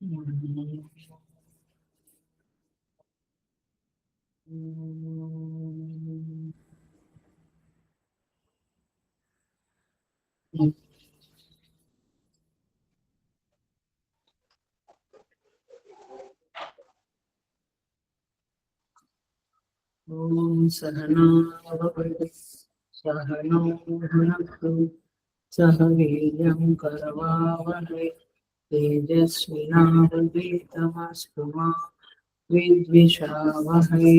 ओम सहना भवतु सहनौ भुनक्तु सह वीर्यं करवावहै तेजस्विनावधीतमस्तु मा विद्विषावहै।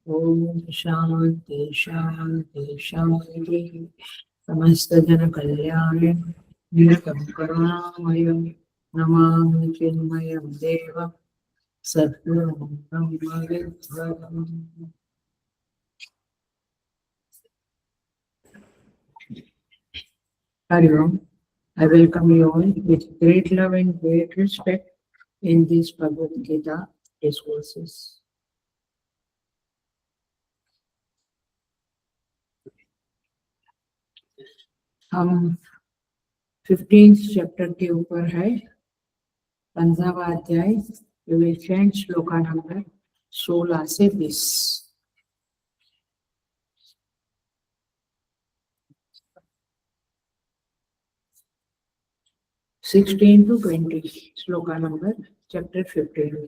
ओम शांति शांति शांति। समस्त जन कल्याण निरतं करुणामयं नमामि चिन्मयं देवं सद्गुरुं ब्रह्मविद्वरम्। Hari Om. I welcome you all with great love and great respect in these Bhagavad Gita discourses. हम 15th चैप्टर के ऊपर है, 15वां अध्याय, विवेचन श्लोका नंबर 16 से 20। 16 to 20 श्लोका नंबर चैप्टर 15।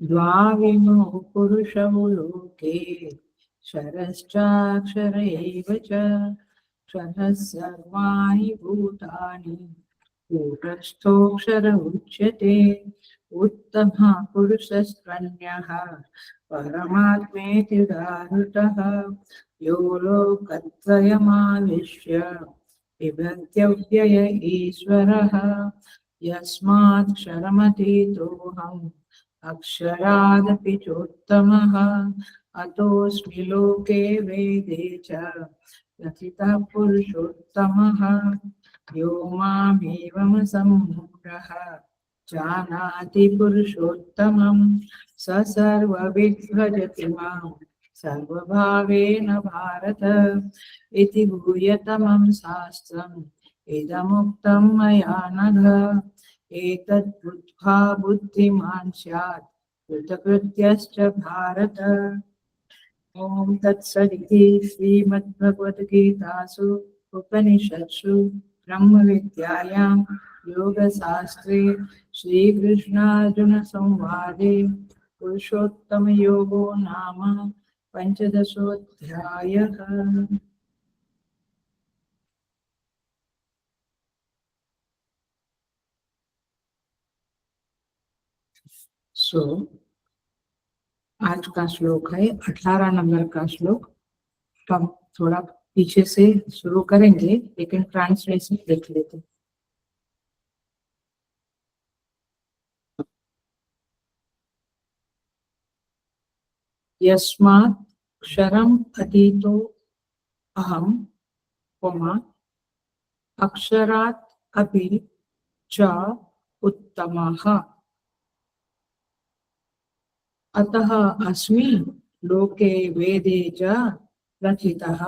द्वाविमो पुरुषौ लोके क्षरश्चाक्षर एव च क्षरः सर्वाणि भूतानि कूटस्थोऽक्षर उच्यते। उत्तमः पुरुषस्त्वन्यः परमात्मेति उदाहृतः यो लोकत्रयमाविश्य बिभर्त्यव्यय ईश्वरः यस्मात् क्षरमतीतोऽहम् अक्षरादपि चोत्तमः अतोऽस्मि लोके वेदे च प्रथितः पुरुषोत्तमः यो मामेवं सम्मूढः जानाति पुरुषोत्तमं स सर्वविद् भजति मां सर्वभावेन भारत इति गुह्यतमं शास्त्रम् इदमुक्तं मया नघ एतद् बुद्ध्वा बुद्धिमान् स्यात् कृतकृत्यश्च भारत। ओम तत्सदिति श्रीमद्भगवद्गीतासु उपनिषत्सु ब्रह्मविद्यायां योगशास्त्रे श्रीकृष्णार्जुन संवादे पुरुषोत्तमयोगो नाम पंचदशोऽध्यायः। आज का श्लोक है 18 नंबर का श्लोक। हम थोड़ा पीछे से शुरू करेंगे, लेकिन ट्रांसलेशन देख लेते हैं। यस्मात् क्षरम् अतीतो अहम् उपमा अक्षरात् अपि च उत्तमः अतः अस्मि लोके वेदे च प्रथितः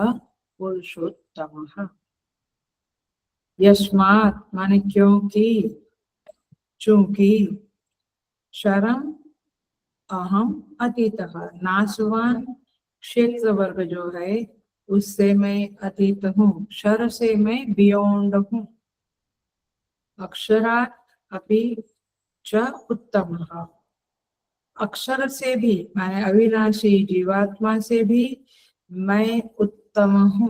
पुरुषोत्तमः। यस्मात् माने क्योंकि, चूंकि, क्षरम अहम अतीतः नासवान क्षेत्र वर्ग जो है उससे मैं अतीत हूँ, क्षर से मैं बियॉन्ड हूँ। अक्षरात् अपि च उत्तमः, अक्षर से भी माने अविनाशी जीवात्मा से भी मैं उत्तम हूँ।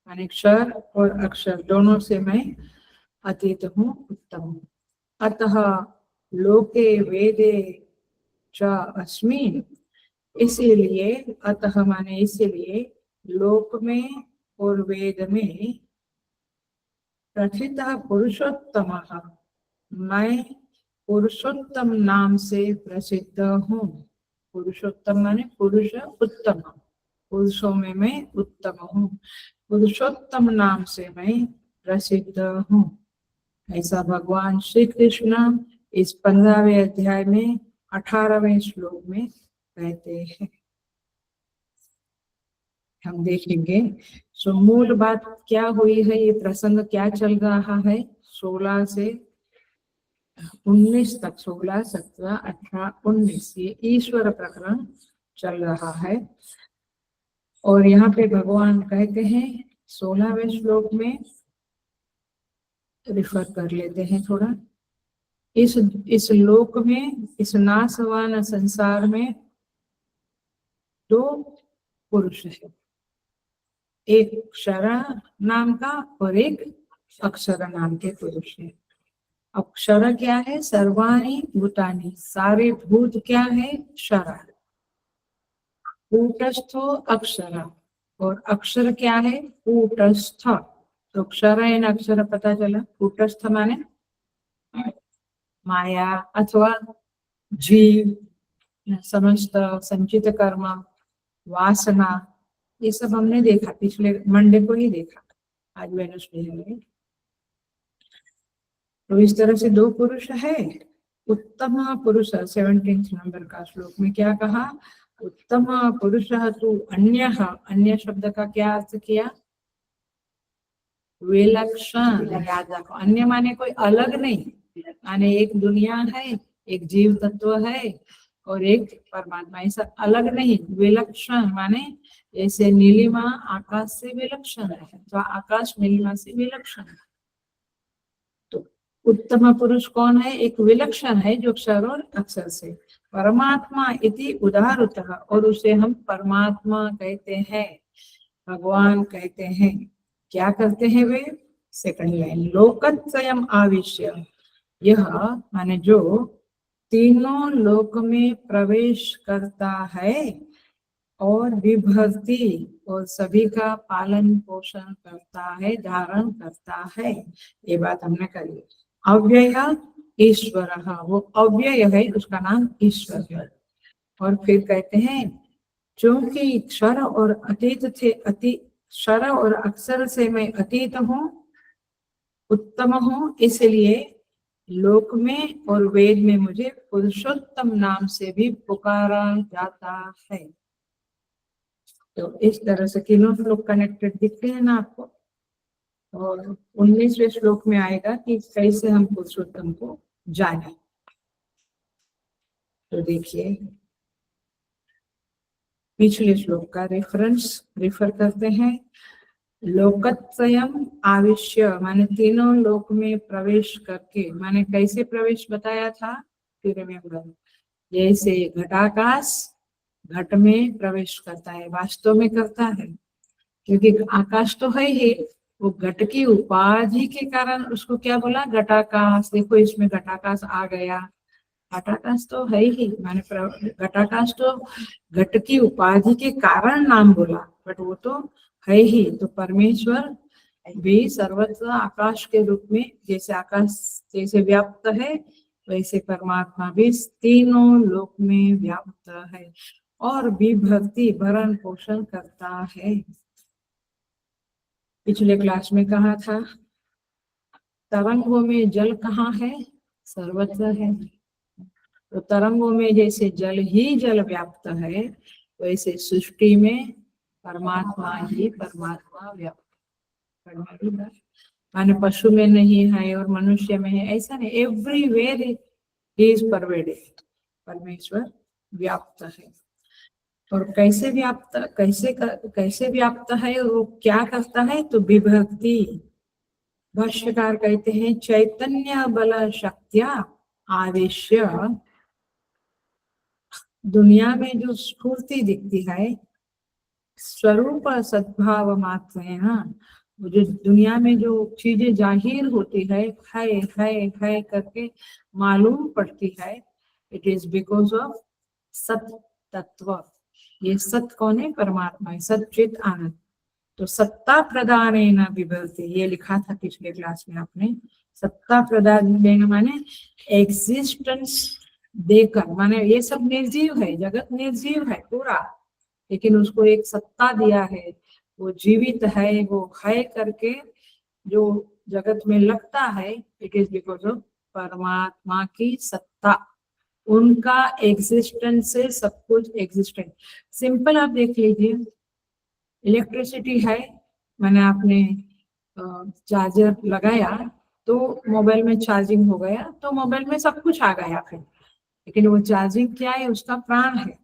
माने क्षर और अक्षर दोनों से मैं अतीत हूँ, उत्तम हूँ। अतः लोके वेदे च अस्मि, इसीलिए, अतः माने इसीलिए, लोक में और वेद में प्रथितः पुरुषोत्तमः, मैं पुरुषोत्तम नाम से प्रसिद्ध हूँ। पुरुषोत्तम माने पुरुष उत्तम, पुरुषों में मैं उत्तम हूँ, पुरुषोत्तम नाम से मैं प्रसिद्ध हूँ। ऐसा भगवान श्री कृष्ण इस 15वें अध्याय में 18वें श्लोक में कहते हैं। हम देखेंगे सो मूल बात क्या हुई है, ये प्रसंग क्या चल रहा है 16 से 19 तक, 16, 17, 18, 19 ये ईश्वर प्रकरण चल रहा है। और यहाँ पे भगवान कहते हैं 16वें श्लोक में, रिफर कर लेते हैं थोड़ा। इस लोक में, इस नाशवान संसार में दो पुरुष है, एक क्षरा नाम का और एक अक्षर नाम के पुरुष है। अक्षर क्या है? सर्वाणी भूतानि, सारे भूत क्या है? क्षरा। कूटस्थो अक्षर, और अक्षर क्या है? कूटस्थ। तो क्षर एन अक्षर पता चला। कूटस्थ माने माया अथवा जीव, समस्त संचित कर्म, वासना, ये सब हमने देखा, पिछले मंडे को ही देखा, आज वेडनेसडे है। तो इस तरह से दो पुरुष है। उत्तम पुरुष 17 नंबर का श्लोक में क्या कहा? उत्तम पुरुष तु अन्यः, अन्य शब्द का क्या अर्थ किया? विलक्षण। याद रखो, अन्य माने कोई अलग नहीं, माने एक दुनिया है, एक जीव तत्व है और एक परमात्मा, ऐसा अलग नहीं। विलक्षण माने जैसे नीलिमा आकाश से विलक्षण है, तो आकाश नीलिमा से विलक्षण है। तो उत्तम पुरुष कौन है? एक विलक्षण है जो अक्षर और अक्षर से। परमात्मा इति उदाहृतः, और उसे हम परमात्मा कहते हैं, भगवान कहते हैं। क्या करते हैं वे? सेकंड लाइन, लोकत्रयम् आविश्य, यह माने जो तीनों लोक में प्रवेश करता है और विभक्ति और सभी का पालन पोषण करता है, धारण करता है। ये बात हमने करी। अव्यय ईश्वर, वो अव्यय है, उसका नाम ईश्वर है। और फिर कहते हैं क्योंकि क्षर और अतीत थे, क्षर और अक्षर से मैं अतीत हूँ, उत्तम हूँ, इसलिए लोक में और वेद में मुझे पुरुषोत्तम नाम से भी पुकारा जाता है। तो इस तरह से तीनों श्लोक कनेक्टेड दिखते हैं ना आपको। और 19वें श्लोक में आएगा कि कैसे हम पुरुषोत्तम को जाने। तो देखिए पिछले श्लोक का रिफर करते हैं। लोकत्रयम् आविश्य माने तीनों लोक में प्रवेश करके, माने कैसे प्रवेश बताया था? फिर रिमेम्बर, जैसे घटाकाश घट में प्रवेश करता है, वास्तव में करता है, क्योंकि आकाश तो है ही, वो घट की उपाधि के कारण उसको क्या बोला? घटाकाश। देखो इसमें घटाकाश आ गया, घटाकाश तो है ही, माने घटाकाश तो घट की उपाधि के कारण नाम बोला, बट वो तो है ही। तो परमेश्वर भी सर्वत्र आकाश के रूप में, जैसे आकाश जैसे व्याप्त है, वैसे परमात्मा भी तीनों लोक में व्याप्त है और विभक्ति भरण पोषण करता है। पिछले क्लास में कहा था तरंगों में जल कहाँ है? सर्वत्र है। तो तरंगों में जैसे जल ही जल व्याप्त है, वैसे सृष्टि में परमात्मा ही परमात्मा व्याप्त। माने पशु में नहीं है और मनुष्य में है, ऐसा नहीं, एवरीवेयर ही इज परवेडेड, परमेश्वर व्याप्त है। और कैसे व्याप्त है, वो क्या करता है? तो विभक्ति। भाष्यकार कहते हैं चैतन्य बल शक्तिया आवेश्य, दुनिया में जो स्फूर्ति दिखती है स्वरूप सद्भाव मात्र है ना, जो दुनिया में जो चीजें जाहिर होती है करके मालूम पड़ती है, इट इज बिकॉज ऑफ सत तत्व। ये सत कौन है? परमात्मा है, सच्चित आनंद। तो सत्ता प्रदान विभक्ति, ये लिखा था पिछले क्लास में आपने। सत्ता प्रदान देना माने एग्जिस्टेंस देकर, माने ये सब निर्जीव है, जगत निर्जीव है पूरा, लेकिन उसको एक सत्ता दिया है, वो जीवित है, वो है करके जो जगत में लगता है, इट इज बिकॉज ऑफ परमात्मा की सत्ता। उनका एग्जिस्टेंस से सब कुछ एग्जिस्टेंस। सिंपल आप देख लीजिए, इलेक्ट्रिसिटी है, मैंने आपने चार्जर लगाया तो मोबाइल में चार्जिंग हो गया, तो मोबाइल में सब कुछ आ गया फिर, लेकिन वो चार्जिंग क्या है? उसका प्राण है।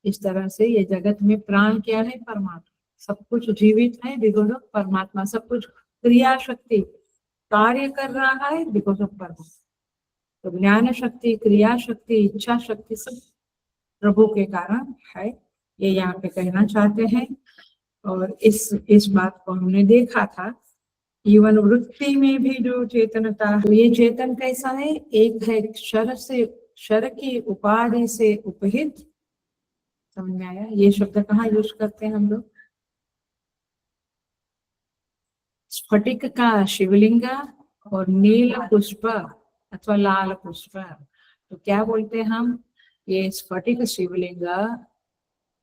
इस तरह से ये जगत में प्राण क्या है? परमात्मा। सब कुछ जीवित है बिकॉज ऑफ परमात्मा, सब कुछ क्रिया शक्ति कार्य कर रहा है बिकॉज ऑफ परमात्मा। तो ज्ञान शक्ति, क्रिया शक्ति, इच्छा शक्ति सब प्रभु के कारण है, ये यहाँ पे कहना चाहते हैं। और इस बात को हमने देखा था, इवन वृत्ति में भी जो चेतनता, तो ये चेतन कैसा है? एक है क्षर की उपाधि से उपहित। समझ में आया? ये शब्द कहाँ यूज करते हैं हम लोग? स्फटिक का शिवलिंग और नील पुष्प अथवा लाल पुष्प, तो क्या बोलते हैं हम? ये स्फटिक शिवलिंग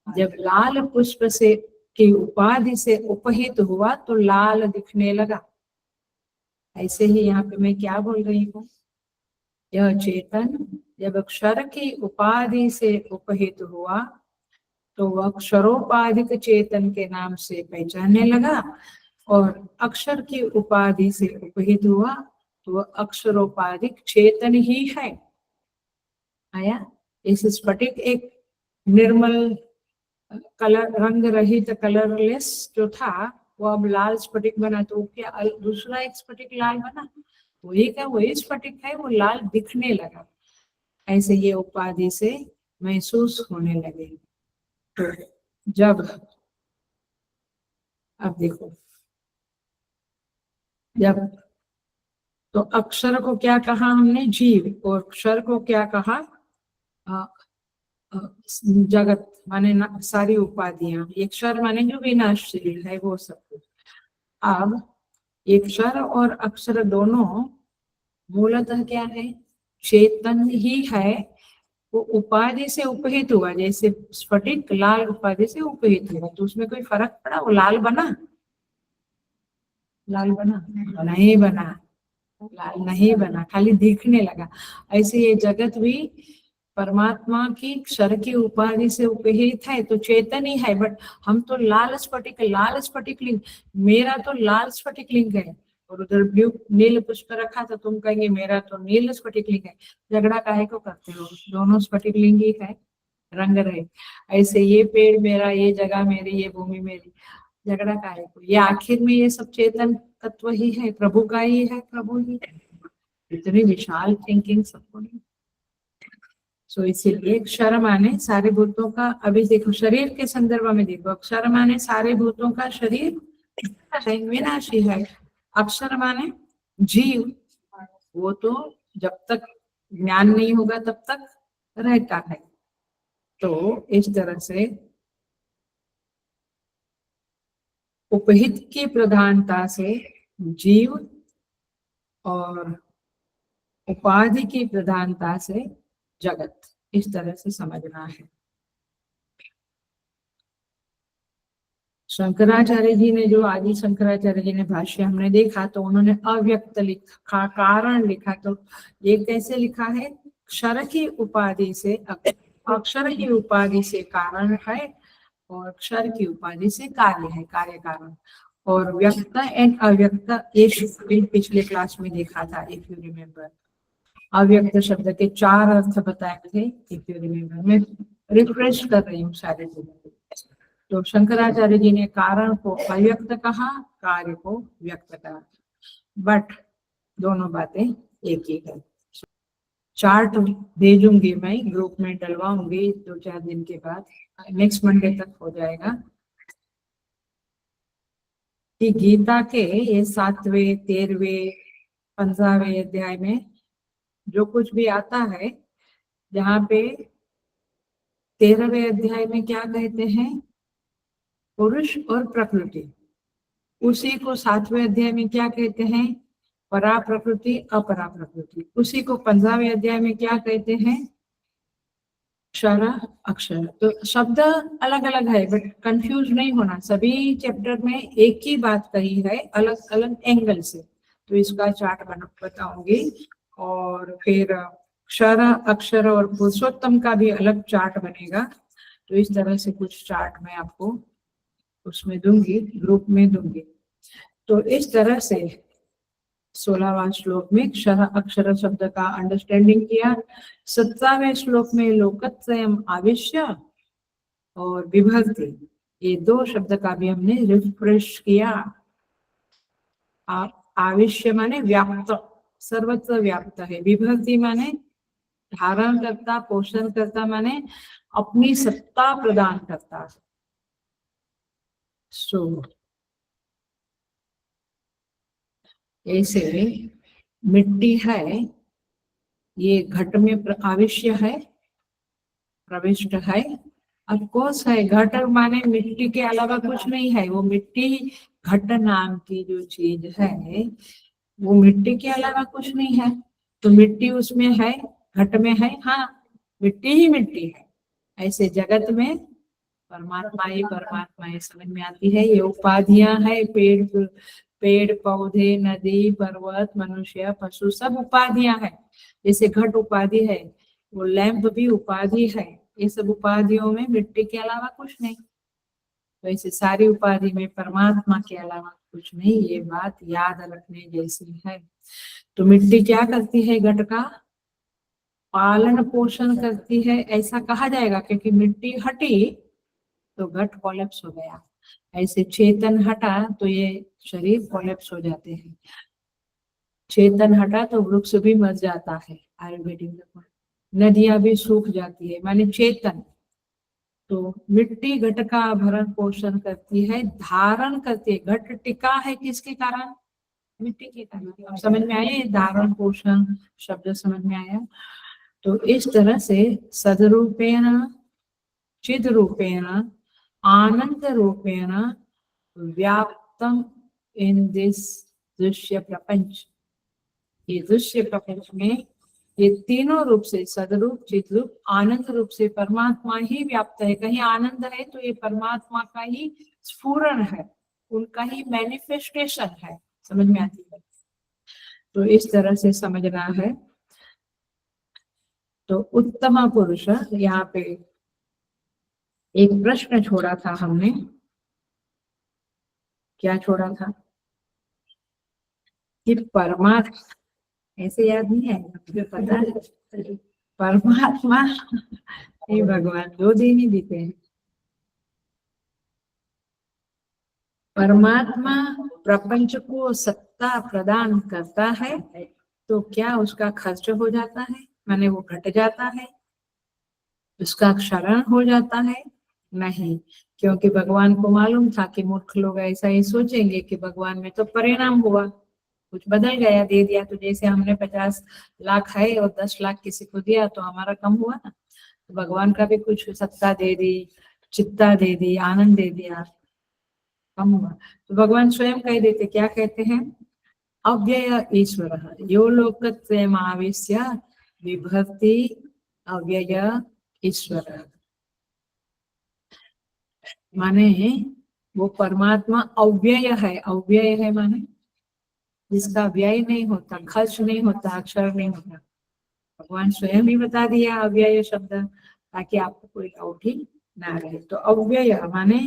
जब लाल पुष्प से की उपाधि से उपहित हुआ तो लाल दिखने लगा। ऐसे ही यहाँ पे मैं क्या बोल रही हूँ? यह चेतन जब अक्षर की उपाधि से उपहित हुआ तो वह अक्षरोपाधिक चेतन के नाम से पहचानने लगा, और अक्षर की उपाधि से उपहित हुआ तो वह अक्षरोपाधिक चेतन ही है। आया? इस स्फटिक एक निर्मल कलर, रंग रहित, कलरलेस जो था, वो अब लाल स्फटिक बना, तो क्या दूसरा एक स्फटिक लाल बना? वही का वही स्फटिक है, वो लाल दिखने लगा। ऐसे ये उपाधि से महसूस होने लगे। तो जब, अब देखो, जब तो अक्षर को क्या कहा हमने? जीव। और अक्षर को क्या कहा? जगत माने सारी उपाधियां। एक क्षर माने जो विनाशशील है वो सब कुछ। अब एक क्षर और अक्षर दोनों मूलतः क्या है? चेतन ही है। वो उपाधि से उपहित हुआ, जैसे स्फटिक लाल उपाधि से उपहित हुआ, तो उसमें कोई फर्क पड़ा? वो लाल बना? लाल बना? नहीं बना, लाल नहीं बना, खाली दिखने लगा। ऐसे ये जगत भी परमात्मा की क्षर की उपाधि से उपहित है, तो चेतन ही है, बट हम तो लाल स्फटिक लिंग, मेरा तो लाल स्फटिक लिंग है, और उधर ब्लू नील पुष्प रखा तो तुम कहेंगे मेरा तो नील स्फटिक लिंग है। झगड़ा काहे को करते हो? दोनों स्फटिक लिंग ही है, रंग रहे। ऐसे ये पेड़ मेरा, ये जगह मेरी, ये भूमि मेरी, झगड़ा काहे को? ये आखिर में ये सब चेतन तत्व ही है, प्रभु का ही है, प्रभु ही है। इतनी विशाल थिंकिंग सबको नहीं। सो इसीलिए क्षर माने सारे भूतों का, अभी देखो शरीर के संदर्भ में देखो, अक्षर माने सारे भूतों का शरीर विनाशी है। अक्षर माने जीव, वो तो जब तक ज्ञान नहीं होगा तब तक रहता है। तो इस तरह से उपहित की प्रधानता से जीव और उपाधि की प्रधानता से जगत, इस तरह से समझना है। शंकराचार्य जी ने, जो आदि शंकराचार्य जी ने भाष्य हमने देखा, तो उन्होंने अव्यक्त लिखा, कारण लिखा। तो ये कैसे लिखा है? क्षर की उपाधि से, अक्षर की उपाधि से कारण है, और क्षर की उपाधि से कार्य है, कार्य कारण। और व्यक्त एंड अव्यक्त, ये पिछले क्लास में देखा था, इफ यू रिमेम्बर। अव्यक्त शब्द के 4 अर्थ बताए थे, इफ यू रिमेम्बर। मैं रिफ्रेश कर रही हूँ सारे चीजों। तो शंकराचार्य जी ने कारण को अव्यक्त कहा, कार्य को व्यक्त कहा, बट दोनों बातें एक ही है। चार्ट भेजूंगी मैं, ग्रुप में डलवाऊंगी 2-4 दिन के बाद, नेक्स्ट मंडे तक हो जाएगा, कि गीता के ये 7वें, 13वें, 15वें अध्याय में जो कुछ भी आता है, जहाँ पे 13वें अध्याय में क्या कहते हैं? पुरुष और प्रकृति। उसी को 7वें अध्याय में क्या कहते हैं? परा प्रकृति, अपरा प्रकृति। उसी को 15वें अध्याय में क्या कहते हैं? क्षर, अक्षर। तो शब्द अलग अलग है, बट कंफ्यूज नहीं होना, सभी चैप्टर में एक ही बात कही है, अलग अलग एंगल से। तो इसका चार्ट बताऊंगी, और फिर क्षर, अक्षर और पुरुषोत्तम का भी अलग चार्ट बनेगा। तो इस तरह से कुछ चार्ट मैं आपको उसमें दूंगी, ग्रुप में दूंगी। तो इस तरह से 16वां श्लोक में क्षर अक्षर शब्द का अंडरस्टैंडिंग किया। 17वें श्लोक में लोकत्रयम आविश्य और विभक्ति, ये दो शब्द का भी हमने रिफ्रेश किया। आविश्य माने व्याप्त, सर्वत्र व्याप्त है। विभक्ति माने धारण करता, पोषण करता, माने अपनी सत्ता प्रदान करता है। सो ऐसे मिट्टी है, ये घट में आविश्य है, प्रविष्ट है। अफकोर्स है, घट माने मिट्टी के अलावा कुछ नहीं है। वो मिट्टी, घट नाम की जो चीज है वो मिट्टी के अलावा कुछ नहीं है। तो मिट्टी उसमें है, घट में है, हाँ मिट्टी ही मिट्टी है। ऐसे जगत में परमात्मा ही समझ में आती है। ये उपाधियां है, पेड़ पौधे, नदी, पर्वत, मनुष्य, पशु, सब उपाधियां है। जैसे घट उपाधि है, वो लैंप भी उपाधि है। ये सब उपाधियों में मिट्टी के अलावा कुछ नहीं। तो ऐसे सारी उपाधि में परमात्मा के अलावा कुछ नहीं, ये बात याद रखने जैसी है। तो मिट्टी क्या करती है? घट का पालन पोषण करती है, ऐसा कहा जाएगा, क्योंकि मिट्टी हटी तो घट कोलैप्स हो गया। ऐसे चेतन हटा तो ये शरीर कोलैप्स हो जाते हैं। चेतन हटा तो वृक्ष भी मर जाता है, आयुर्वेदिक में। नदियां भी सूख जाती है, माने चेतन। तो मिट्टी घट का भरण पोषण करती है, धारण करती है। घट टिका है किसके कारण? मिट्टी के कारण। अब समझ में आया? धारण पोषण शब्द समझ में आया? तो इस तरह से सदरूपेण, चिद रूपेण, आनंद रूपेण व्याप्तम इन दिस दृश्य प्रपंच। ये दृश्य प्रपंच में ये तीनों रूप से, सदरूप, चिद्रूप, आनंद रूप से परमात्मा ही व्याप्त है। कहीं आनंद है तो ये परमात्मा का ही स्फुरण है, उनका ही मैनिफेस्टेशन है। समझ में आती है? तो इस तरह से समझना है। तो उत्तम पुरुष, यहाँ पे एक प्रश्न छोड़ा था हमने। क्या छोड़ा था? कि परमात्मा, ऐसे याद नहीं है मुझे, पता है परमात्मा ये भगवान दो दिन ही देते हैं। परमात्मा प्रपंच को सत्ता प्रदान करता है तो क्या उसका खर्च हो जाता है? माने वो घट जाता है, उसका क्षरण हो जाता है? नहीं, क्योंकि भगवान को मालूम था कि मूर्ख लोग ऐसा ही सोचेंगे कि भगवान में तो परिणाम हुआ, कुछ बदल गया, दे दिया। तो जैसे हमने 50 लाख है और 10 लाख किसी को दिया तो हमारा कम हुआ ना। तो भगवान का भी कुछ सत्ता दे दी, चित्ता दे दी, आनंद दे दिया, कम हुआ। तो भगवान स्वयं कह देते, क्या कहते हैं? अव्यय ईश्वर यो लोकत्रयमाविश्य विभक्ति अव्यय ईश्वर। माने वो परमात्मा अव्यय है। अव्यय है माने जिसका व्यय नहीं होता, खर्च नहीं होता, अक्षर नहीं होता। भगवान स्वयं ही बता दिया अव्यय शब्द, ताकि आपको कोई डाउट ही ना रहे। तो अव्यय माने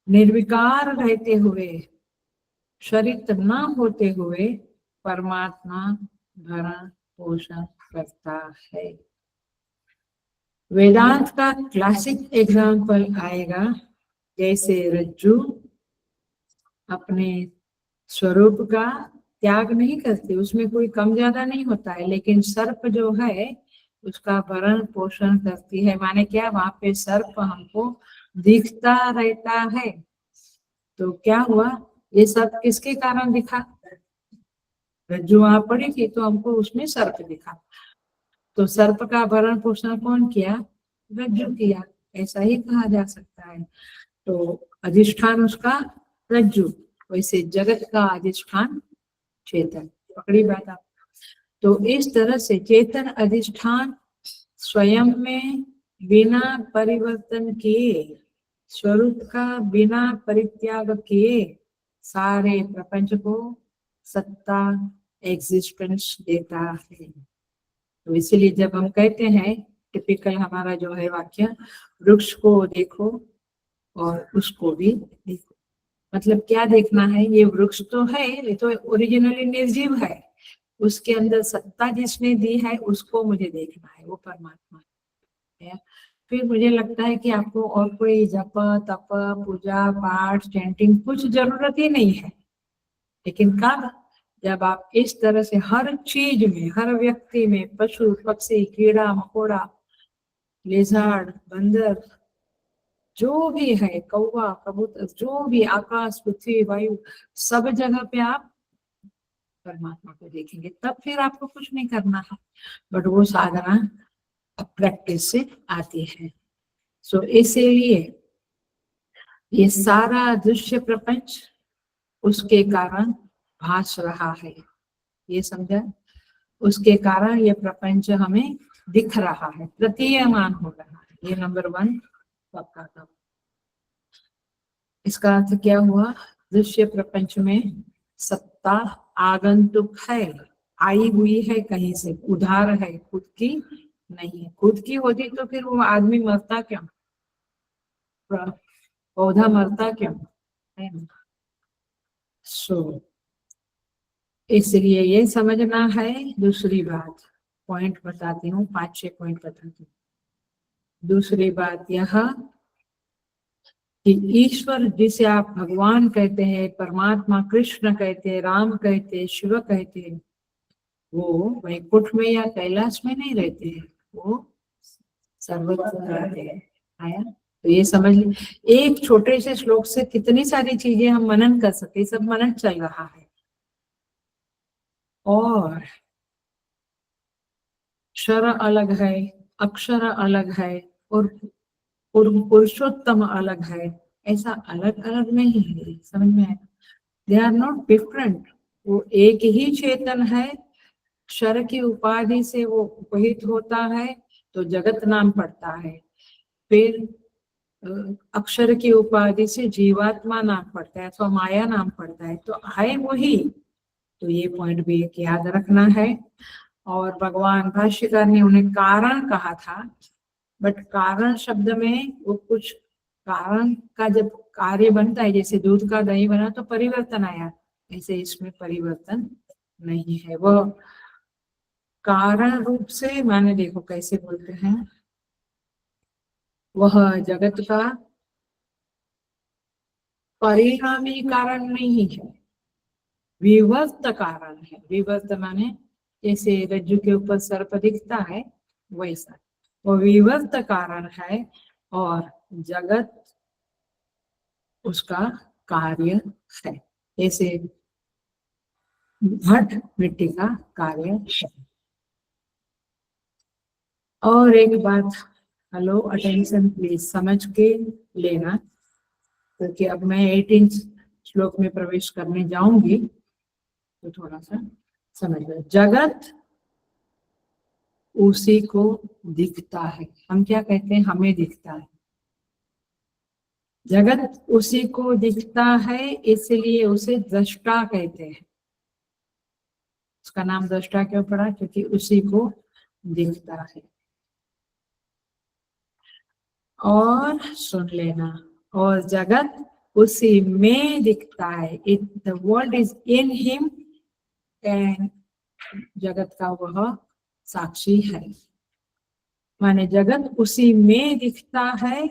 निर्विकार रहते हुए, शरीर न होते हुए परमात्मा भरण पोषण करता है। वेदांत का क्लासिक एग्जाम्पल आएगा, जैसे रज्जू अपने स्वरूप का त्याग नहीं करती, उसमें कोई कम ज्यादा नहीं होता है। लेकिन सर्प जो है उसका भरण पोषण करती है। माने क्या? वहां पे सर्प हमको दिखता रहता है। तो क्या हुआ? ये सब किसके कारण दिखा? रज्जू वहां पड़ी थी तो हमको उसमें सर्प दिखा। तो सर्प का भरण पोषण कौन किया? रज्जू किया, ऐसा ही कहा जा सकता है। तो अधिष्ठान उसका रज्जू, वैसे जगत का अधिष्ठान चेतन। पकड़ी बात आप? तो इस तरह से चेतन अधिष्ठान स्वयं में बिना परिवर्तन किए, स्वरूप का बिना परित्याग किए सारे प्रपंच को सत्ता, एग्जिस्टेंस देता है। तो इसीलिए जब हम कहते हैं, टिपिकल हमारा जो है वाक्य, वृक्ष को देखो और उसको भी देखो। मतलब क्या देखना है, ये वृक्ष तो है, ये तो ओरिजिनली निर्जीव है, उसके अंदर सत्ता जिसने दी है उसको मुझे देखना है, वो परमात्मा है। फिर मुझे लगता है कि आपको और कोई जप तप पूजा पाठ चैंटिंग कुछ जरूरत ही नहीं है। लेकिन कब, जब आप इस तरह से हर चीज में, हर व्यक्ति में, पशु पक्षी कीड़ा मकोड़ा लेजार्ड बंदर जो भी है, कौवा कबूतर जो भी, आकाश पृथ्वी वायु, सब जगह पे आप परमात्मा को देखेंगे, तब फिर आपको कुछ नहीं करना है। बट वो साधना प्रैक्टिस से आती है। सो इसीलिए ये सारा दृश्य प्रपंच उसके कारण भास रहा है, ये समझा, उसके कारण ये प्रपंच हमें दिख रहा है, प्रतीयमान हो रहा है। ये नंबर 1 पक्का था। इसका अर्थ क्या हुआ, दृश्य प्रपंच में सत्ता आगंतुक है, आई हुई है कहीं से, उधार है, खुद की नहीं है। खुद की होती तो फिर वो आदमी मरता क्यों, पौधा मरता क्यों, है ना। सो इसलिए ये समझना है। दूसरी बात, पॉइंट बताती हूँ, 5-6 पॉइंट बताती हूँ। दूसरी बात यह कि ईश्वर जिसे आप भगवान कहते हैं, परमात्मा कृष्ण कहते हैं, राम कहते हैं, शिव कहते हैं, वो वैकुंठ में या कैलाश में नहीं रहते हैं, वो सर्वत्र रहते हैं। आया, तो ये समझ लीजिए, एक छोटे से श्लोक से कितनी सारी चीजें हम मनन कर सकते, सब मनन चल रहा है। और क्षर अलग है, अक्षर अलग है, और पुरुषोत्तम अलग है, ऐसा अलग अलग नहीं है, समझ में आया। दे आर नॉट डिफरेंट, वो एक ही चेतन है। क्षर की उपाधि से वो उपहित होता है तो जगत नाम पड़ता है, फिर अक्षर की उपाधि से जीवात्मा नाम पड़ता है अथवा माया नाम पड़ता है, तो है वही। तो ये पॉइंट भी एक याद रखना है। और भगवान भाष्यकार ने उन्हें कारण कहा था, बट कारण शब्द में वो कुछ, कारण का जब कार्य बनता है, जैसे दूध का दही बना तो परिवर्तन आया, ऐसे इसमें परिवर्तन नहीं है। वह कारण रूप से, माने देखो कैसे बोलते हैं, वह जगत का परिणामी कारण नहीं है, विवर्त कारण है। विवर्त माने जैसे रज्जु के ऊपर सर्प दिखता है वैसा, वो विवर्त कारण है, और जगत उसका कार्य है। जैसे घट मिट्टी का कार्य है। और एक बात, हेलो अटेंशन प्लीज, समझ के लेना, क्योंकि अब मैं 18 श्लोक में प्रवेश करने जाऊंगी, तो थोड़ा सा समझ लो। जगत उसी को दिखता है, हम क्या कहते हैं, हमें दिखता है। जगत उसी को दिखता है, इसलिए उसे दृष्टा कहते हैं। उसका नाम दृष्टा क्यों पड़ा, क्योंकि उसी को दिखता है। और सुन लेना, और जगत उसी में दिखता है, it the world is in him, and जगत का वह साक्षी है। माने जगत उसी में दिखता है,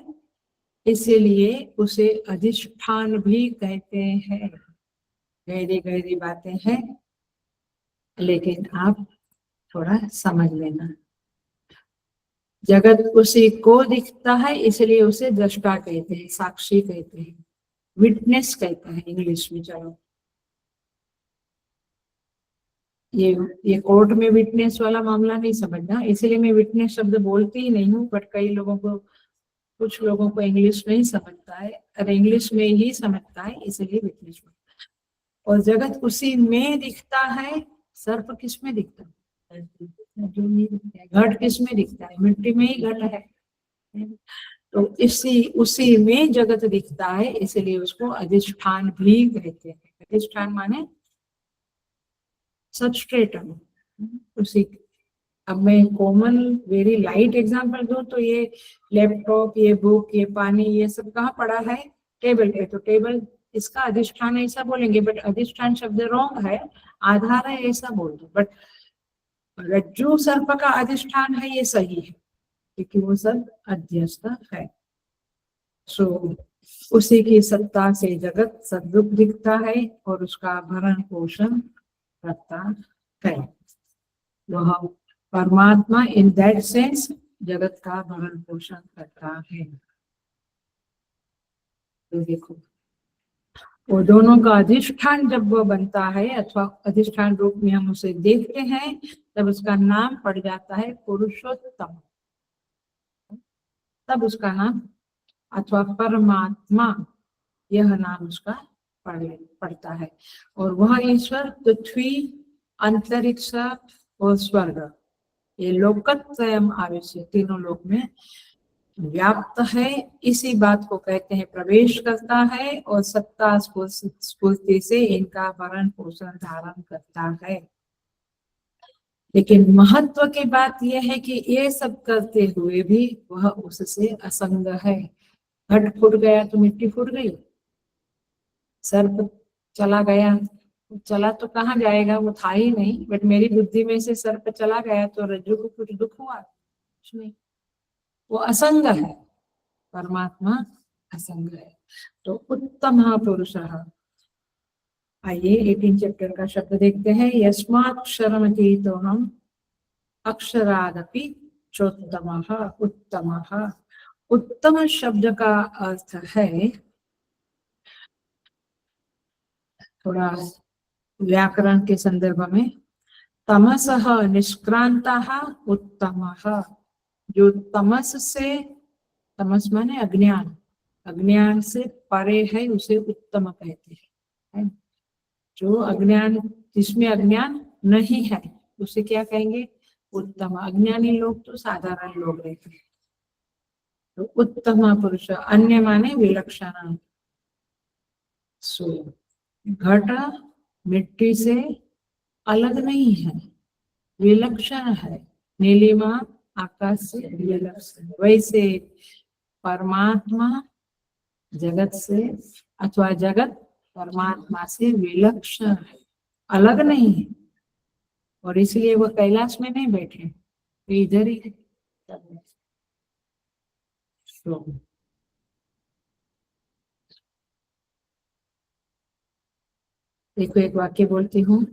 इसीलिए उसे अधिष्ठान भी कहते हैं। गहरी गहरी बातें हैं, लेकिन आप थोड़ा समझ लेना। जगत उसी को दिखता है, इसलिए उसे दृष्टा कहते हैं, साक्षी कहते हैं, विटनेस कहते हैं इंग्लिश में। चलो, ये कोर्ट में विटनेस वाला मामला नहीं समझना, इसलिए मैं विटनेस शब्द बोलती ही नहीं हूँ। बट कई लोगों को, कुछ लोगों को इंग्लिश नहीं समझता है, और इंग्लिश में ही समझता है, इसलिए विटनेस। और जगत उसी में दिखता है। सर्प किस में दिखता है, जो नहीं दिखता है। घट किस में दिखता है, मिट्टी में ही घट है। तो इसी उसी में जगत दिखता है, इसलिए उसको अधिष्ठान भी कहते हैं। अधिष्ठान माने सबस्ट्रेट, उसी। अब मैं कॉमन वेरी लाइट एग्जांपल दूं तो ये लैपटॉप, ये बुक, ये पानी, ये सब कहाँ पड़ा है, टेबल पे। तो टेबल इसका अधिष्ठान ऐसा बोलेंगे, बट अधिष्ठान शब्द रॉन्ग है, आधार है ऐसा बोल दो, बट रज्जु सर्प का अधिष्ठान है ये सही है, क्योंकि वो सब अध्यस्त है। सो उसी की सत्ता से जगत सद्रूप दिखता है और उसका भरण पोषण करता है। वह परमात्मा इन दैट सेंस जगत का भरण पोषण करता है। तो देखो, वो दोनों का अधिष्ठान जब वो बनता है अथवा अधिष्ठान रूप में हम उसे देखते हैं, तब उसका नाम पड़ जाता है पुरुषोत्तम। तब उसका नाम अथवा परमात्मा, यह नाम उसका पड़ता है। और वह ईश्वर पृथ्वी, अंतरिक्ष और स्वर्ग, ये लोकत्रयम आवेश, तीनों लोक में व्याप्त है। इसी बात को कहते हैं प्रवेश करता है और सत्ता स्फूर्ति से इनका भरण पोषण धारण करता है। लेकिन महत्व की बात यह है कि ये सब करते हुए भी वह उससे असंग है। घट फूट गया तो मिट्टी फूट गई, सर्प चला गया, चला तो कहाँ जाएगा, वो था ही नहीं, बट मेरी बुद्धि में से सर्प चला गया तो रज्जु को कुछ दुख हुआ? कुछ नहीं, वो असंग है, परमात्मा असंग है। तो उत्तम पुरुष, आइए 18 चैप्टर का शब्द देखते हैं। यस्माक्षरमति तो हम अक्षरादपि चोत्तमः उत्तमः। उत्तम शब्द का अर्थ है, थोड़ा व्याकरण के संदर्भ में, तमसः निष्क्रांतः उत्तमः। जो तमस से, तमस माने अज्ञान, अज्ञान से परे है उसे उत्तम कहते हैं। जो अज्ञान, जिसमें अज्ञान नहीं है उसे क्या कहेंगे? उत्तम। अज्ञानी लोग तो साधारण लोग रहते हैं। तो उत्तम पुरुष, अन्य माने विलक्षण। सो घट मिट्टी से अलग नहीं है, विलक्षण है। नीलिमा आकाश से विलक्षण, वैसे परमात्मा जगत से अथवा जगत परमात्मा से विलक्षण है, अलग नहीं है। और इसलिए वो कैलाश में नहीं बैठे, तो इधर ही है। देखो एक वाक्य बोलती हूँ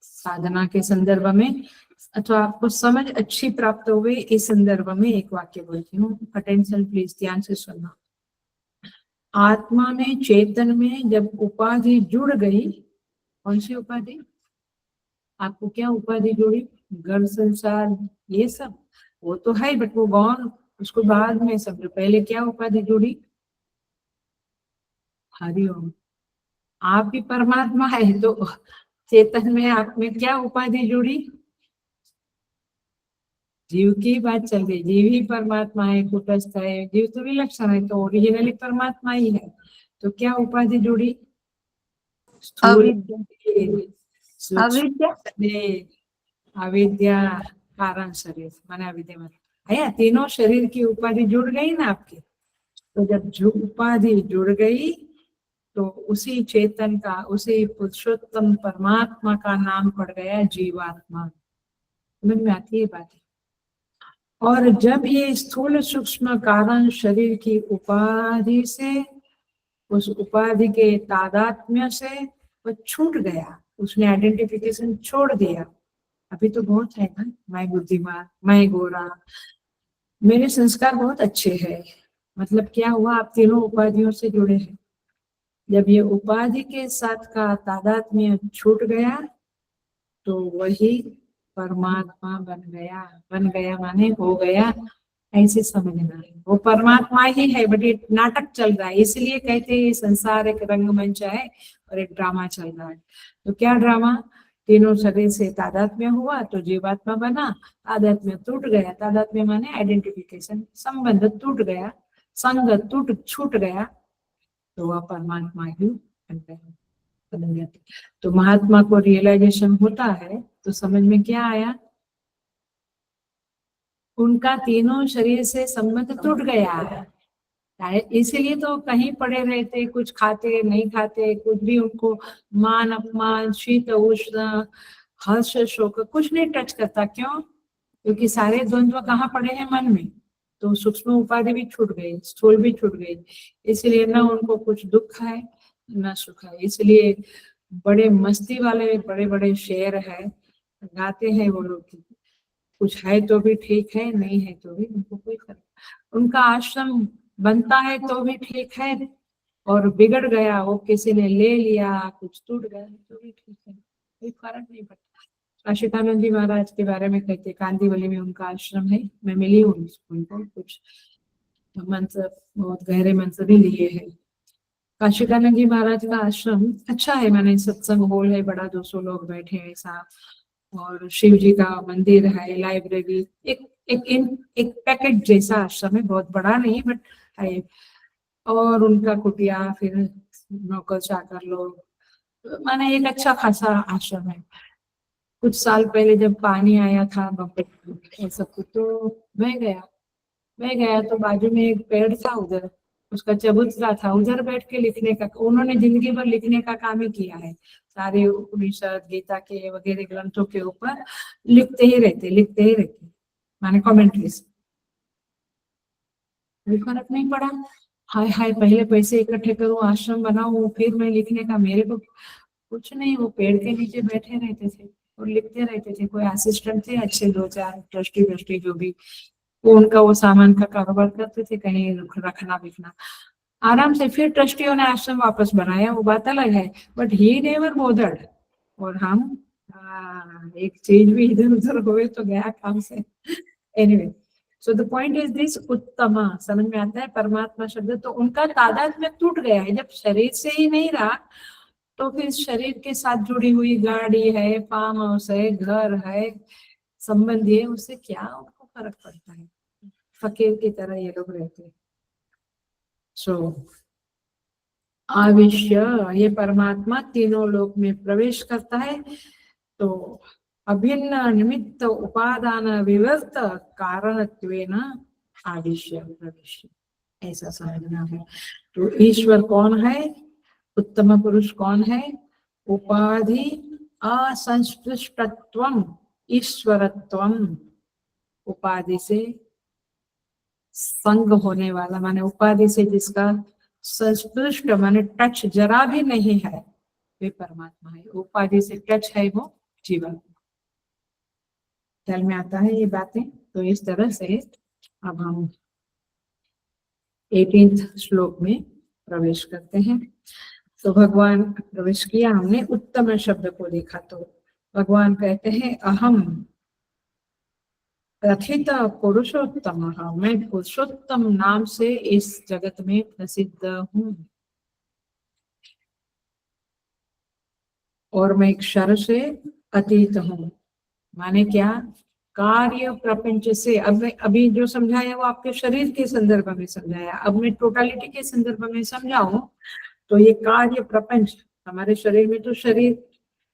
साधना के संदर्भ में, अथवा आपको समझ अच्छी प्राप्त हुए इस संदर्भ में एक वाक्य बोलती हूँ। अटेंशन प्लीज, ध्यान से सुनना। आत्मा में, चेतन में जब उपाधि जुड़ गई, कौन सी उपाधि? आपको क्या उपाधि जुड़ी? घर संसार ये सब वो तो है, बट वो गौन, उसको बाद में समझो। पहले क्या उपाधि जुड़ी? हरिओम। आप भी परमात्मा है, तो चेतन में आप में क्या उपाधि जुड़ी? जीव की बात चल रही, जीव ही परमात्मा है, कुटस्थ है, जीव तो विलक्षण है, तो ओरिजिनली परमात्मा ही है। तो क्या उपाधि जुड़ी? अविद्या, अविद्या कारण शरीर माने अविद्या माने है, तीनों शरीर की उपाधि जुड़ गई ना आपकी। तो जब उपाधि जुड़ गई तो उसी चेतन का, उसी पुरुषोत्तम परमात्मा का नाम पड़ गया जीवात्मा। समझ में आती है बात? और जब ये स्थूल सूक्ष्म कारण शरीर की उपाधि से, उस उपाधि के तादात्म्य से वो छूट गया, उसने आइडेंटिफिकेशन छोड़ दिया। अभी तो बहुत है ना, मैं बुद्धिमान, मैं गोरा, मेरे संस्कार बहुत अच्छे हैं, मतलब क्या हुआ? आप तीनों उपाधियों से जुड़े हैं। जब ये उपाधि के साथ का तादात्म्य छूट गया तो वही परमात्मा बन गया। बन गया माने हो गया, ऐसे समझना है। वो परमात्मा ही है, बट ये नाटक चल रहा है, इसलिए कहते हैं ये संसार एक रंगमंच है और एक ड्रामा चल रहा है। तो क्या ड्रामा? तीनों शरीर से तादात्म्य हुआ तो जीवात्मा बना, तादात्म्य टूट गया, तादात्म्य माने आइडेंटिफिकेशन, संबंध टूट गया, संग छूट गया, तो वह परमात्मा ही बन गया। तो महात्मा को रियलाइजेशन होता है तो समझ में क्या आया? उनका तीनों शरीर से संबंध टूट गया, इसीलिए तो कहीं पड़े रहते, कुछ खाते नहीं खाते, कुछ भी उनको मान अपमान शीत उष्ण हर्ष शोक कुछ नहीं टच करता। क्यों? क्योंकि सारे द्वंद्व कहाँ पड़े हैं? मन में। तो सूक्ष्म उपाधि भी छूट गई, स्थूल भी छूट गई, इसलिए ना उनको कुछ दुख है ना सुख है। इसलिए बड़े मस्ती वाले बड़े बड़े शेर है, गाते हैं वो लोग की कुछ है तो भी ठीक है, नहीं है तो भी उनको कोई फर्क। उनका आश्रम बनता है तो भी ठीक है, और बिगड़ गया, वो किसी ने ले लिया, कुछ टूट गया तो भी ठीक है, कोई फर्क नहीं पड़ता। काशिकानंद जी महाराज के बारे में कहते, कांदीवली में उनका आश्रम है, मैं मिली हूँ उनको, कुछ मंत्र बहुत गहरे मंत्र भी लिए हैं। काशिकानंद जी महाराज का आश्रम अच्छा है, मैंने सत्संग हॉल है बड़ा, 200 लोग बैठे हैं ऐसा, और शिव जी का मंदिर है, लाइब्रेरी, एक पैकेट जैसा आश्रम है, बहुत बड़ा नहीं बट है। और उनका कुटिया, फिर नौकर चाकर लोग, माने एक अच्छा खासा आश्रम है। कुछ साल पहले जब पानी आया था बम्बई सब कुछ, तो मैं गया तो बाजू में एक पेड़ था, उधर उसका चबूतरा था, उधर बैठ के लिखने का, उन्होंने जिंदगी भर लिखने का काम ही किया है, सारे उपनिषद गीता के वगैरह ग्रंथों के ऊपर लिखते ही रहते माने कमेंट्रीज। कोई फर्क नहीं पड़ा। हाय हाय पहले पैसे इकट्ठे करूं, आश्रम बनाऊं, फिर मैं लिखने का, मेरे को कुछ नहीं, वो पेड़ के नीचे बैठे रहते थे और लिखते रहते थे। कोई असिस्टेंट थे अच्छे, 2-4 ट्रस्टी व्रस्टी जो भी, वो उनका वो सामान का कारोबार करते थे, कहीं रखना बिकना आराम से। फिर ट्रस्टियों ने आश्रम वापस बनाया, वो बात अलग है, बट ही नेवर बोदर्ड। और हम एक चीज भी इधर उधर हुए तो गया काम से। Anyway, so the point is this, उत्तमा, समझ में आता है? परमात्मा शब्द तो उनका तादाद में टूट गया है, जब शरीर से ही नहीं रहा तो फिर शरीर के साथ जुड़ी हुई गाड़ी है, फार्म हाउस है, घर है, संबंधी है, उससे क्या उनको फर्क पड़ता है? फकीर की तरह ये लोग रहते हैं। सो आविश्य, ये परमात्मा तीनों लोक में प्रवेश करता है, तो अभिन्न निमित्त उपादान विवर्त कारणत्वेन आविश्य प्रवेश, ऐसा समझना है। तो ईश्वर कौन है? उत्तम पुरुष कौन है? उपाधि असंस्पृष्टत्वम ईश्वरत्वम, उपाधि से संग होने वाला, माने उपाधि से जिसका संस्पृष्ट माने टच जरा भी नहीं है, वे परमात्मा है। उपाधि से टच है वो जीवन। ख्याल में आता है ये बातें? तो इस तरह से अब हम 18th श्लोक में प्रवेश करते हैं। तो भगवान प्रवेश किया, हमने उत्तम शब्द को देखा, तो भगवान कहते हैं अहम प्रथित पुरुषोत्तम, मैं पुरुषोत्तम नाम से इस जगत में प्रसिद्ध हूँ, और मैं क्षर से अतीत हूँ। माने क्या? कार्य प्रपंच से, अब मैं अभी जो समझाया वो आपके शरीर के संदर्भ में समझाया, अब मैं टोटालिटी के संदर्भ में समझाऊं तो ये कार्य प्रपंच, हमारे शरीर में तो शरीर,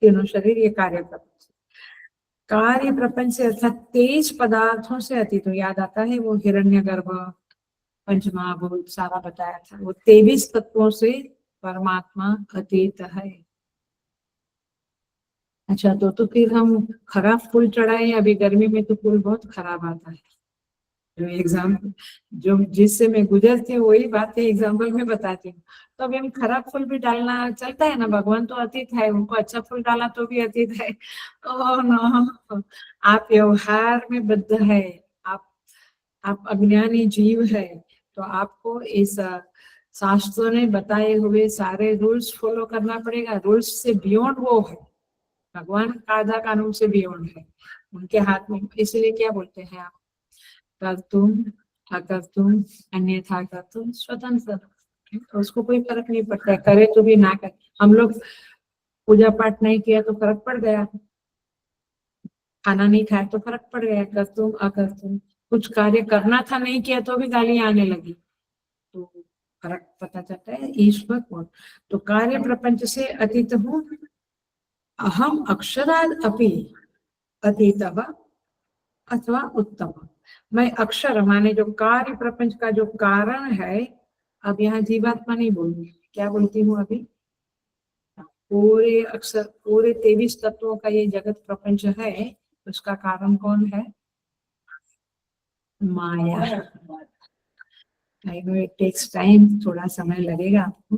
तीनों शरीर, ये कार्य प्रपंच, कार्य प्रपंच से अर्थात 23 पदार्थों से अतीत हूँ। याद आता है वो हिरण्यगर्भ, पंचमहाभूत सारा बताया था, वो 23 तत्वों से परमात्मा अतीत है। अच्छा, तो फिर हम खराब फूल चढ़ाए, अभी गर्मी में तो फूल बहुत खराब आता है। जो एग्जाम, जो जिससे मैं गुजरती हूँ वही बातें एग्जाम्पल में बताती हूँ। तो अभी हम खराब फूल भी डालना चलता है ना, भगवान तो अतीत है, उनको अच्छा फूल डाला तो भी अतीत है। ओह नो, आप व्यवहार में बद्ध है, आप अज्ञानी जीव है, तो आपको इस शास्त्रों ने बताए हुए सारे रूल्स फॉलो करना पड़ेगा। रूल्स से बियॉन्ड वो है, भगवान कायदा कानून से बियॉन्ड है, उनके हाथ में। इसलिए क्या बोलते हैं आप, कर तुम अकर तुम अन्यथा कर तुम स्वतंत्र, तो उसको कोई फर्क नहीं पड़ता है, करे तो भी ना करे। हम लोग पूजा पाठ नहीं किया तो फर्क पड़ गया, खाना नहीं खाया तो फर्क पड़ गया, कर तुम अकर तुम, कुछ कार्य करना था नहीं किया तो भी गालियां आने लगी, तो फर्क पता चलता है ईश्वर कौन। तो कार्य प्रपंच से अतीत हूँ, अहम अक्षराद अपि अतीत अथवा उत्तम, मैं अक्षर माने जो कार्य प्रपंच का जो कारण है अब यहाँ जीवात्मा नहीं बोलूंगी, क्या बोलती हूँ अभी? पूरे अक्सर पूरे 23 तत्वों का ये जगत प्रपंच है, उसका कारण कौन है? माया। I know it takes time, थोड़ा समय लगेगा आपको।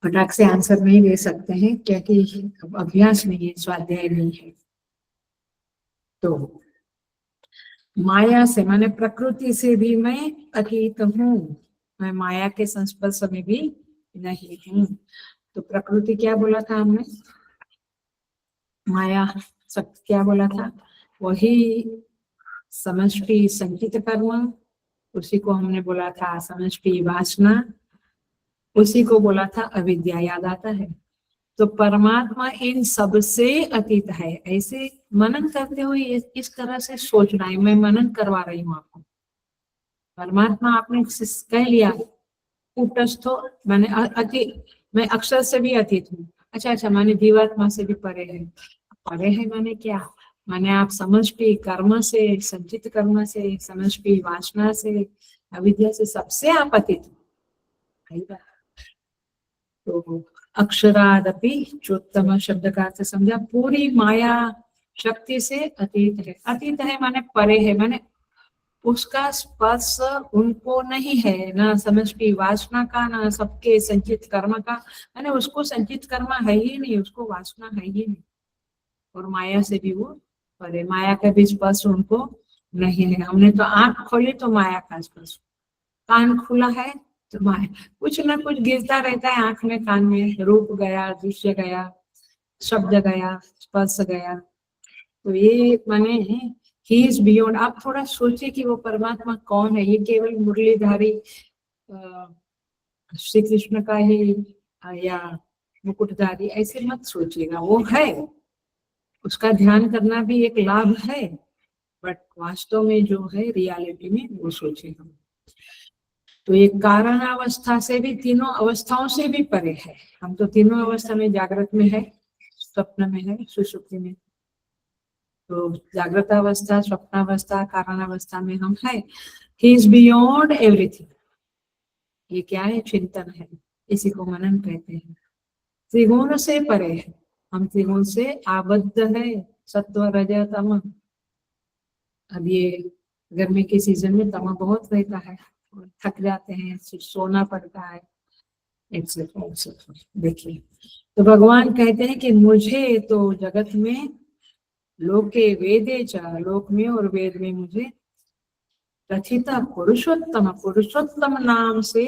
फटाक से आंसर नहीं दे सकते हैं क्योंकि अभ्यास नहीं है, स्वाध्याय नहीं है। तो माया से माने प्रकृति से भी मैं अतीत हूँ, मैं माया के संस्पर्श में भी नहीं हूँ। तो प्रकृति क्या बोला था हमने? माया सब क्या बोला था? वही समष्टि संचित कर्म, उसी को हमने बोला था समष्टि वासना, उसी को बोला था अविद्या। याद आता है? तो परमात्मा इन सब से अतीत है। ऐसे मनन करते हुए इस तरह से सोचना है, मैं मनन करवा रही हूँ आपको। परमात्मा आपने कह लिया कूटस्थो, मैंने अति, मैं अक्षर से भी अतीत हूँ। अच्छा अच्छा, माने जीवात्मा से भी परे है। परे है माने क्या? माने आप समष्टि कर्म से, संचित कर्म से, समष्टि वासना से, अविद्या से, सबसे आप अतीत हो। तो अक्षरादपि चोत्तम शब्द का अर्थ समझा, पूरी माया शक्ति से अतीत है। अतीत है माने परे है, माने उसका स्पर्श उनको नहीं है, ना समष्टि वासना का, ना सबके संचित कर्म का। माने उसको संचित कर्म है ही नहीं, उसको वासना है ही नहीं, और माया से भी वो परे, माया का भी स्पर्श उनको नहीं है। हमने तो आंख खोली तो माया का स्पर्श, कान खुला है तो माया, कुछ ना कुछ गिरता रहता है आंख में, कान में, रूप गया, दृश्य गया, शब्द गया, स्पर्श गया। तो ये माने ही इज बियॉन्ड। आप थोड़ा सोचिए कि वो परमात्मा कौन है। ये केवल मुरलीधारी श्री कृष्ण का ही या मुकुटधारी ऐसे मत सोचिएगा। वो है, उसका ध्यान करना भी एक लाभ है, बट वास्तव में जो है रियलिटी में वो सोचे हम। तो ये कारण अवस्था से भी, तीनों अवस्थाओं से भी परे है। हम तो तीनों अवस्था में, जागृत में है, स्वप्न में है, सुषुप्ति में। तो जागृत अवस्था, स्वप्नावस्था, कारण अवस्था में हम है। He is beyond everything. ये क्या है? चिंतन है, इसी को मनन कहते हैं। त्रिगुण से परे है, हम त्रिगुण से आबद्ध है, सत्व रज तम। अब ये गर्मी के सीजन में तमा बहुत रहता है, थक जाते हैं, सोना पड़ता है, एक्सेट्रा एक्सेट्रा। देखिए, तो भगवान कहते हैं कि मुझे तो जगत में, लोके वेदे च, लोक में और वेद में मुझे रचिता पुरुषोत्तम, पुरुषोत्तम नाम से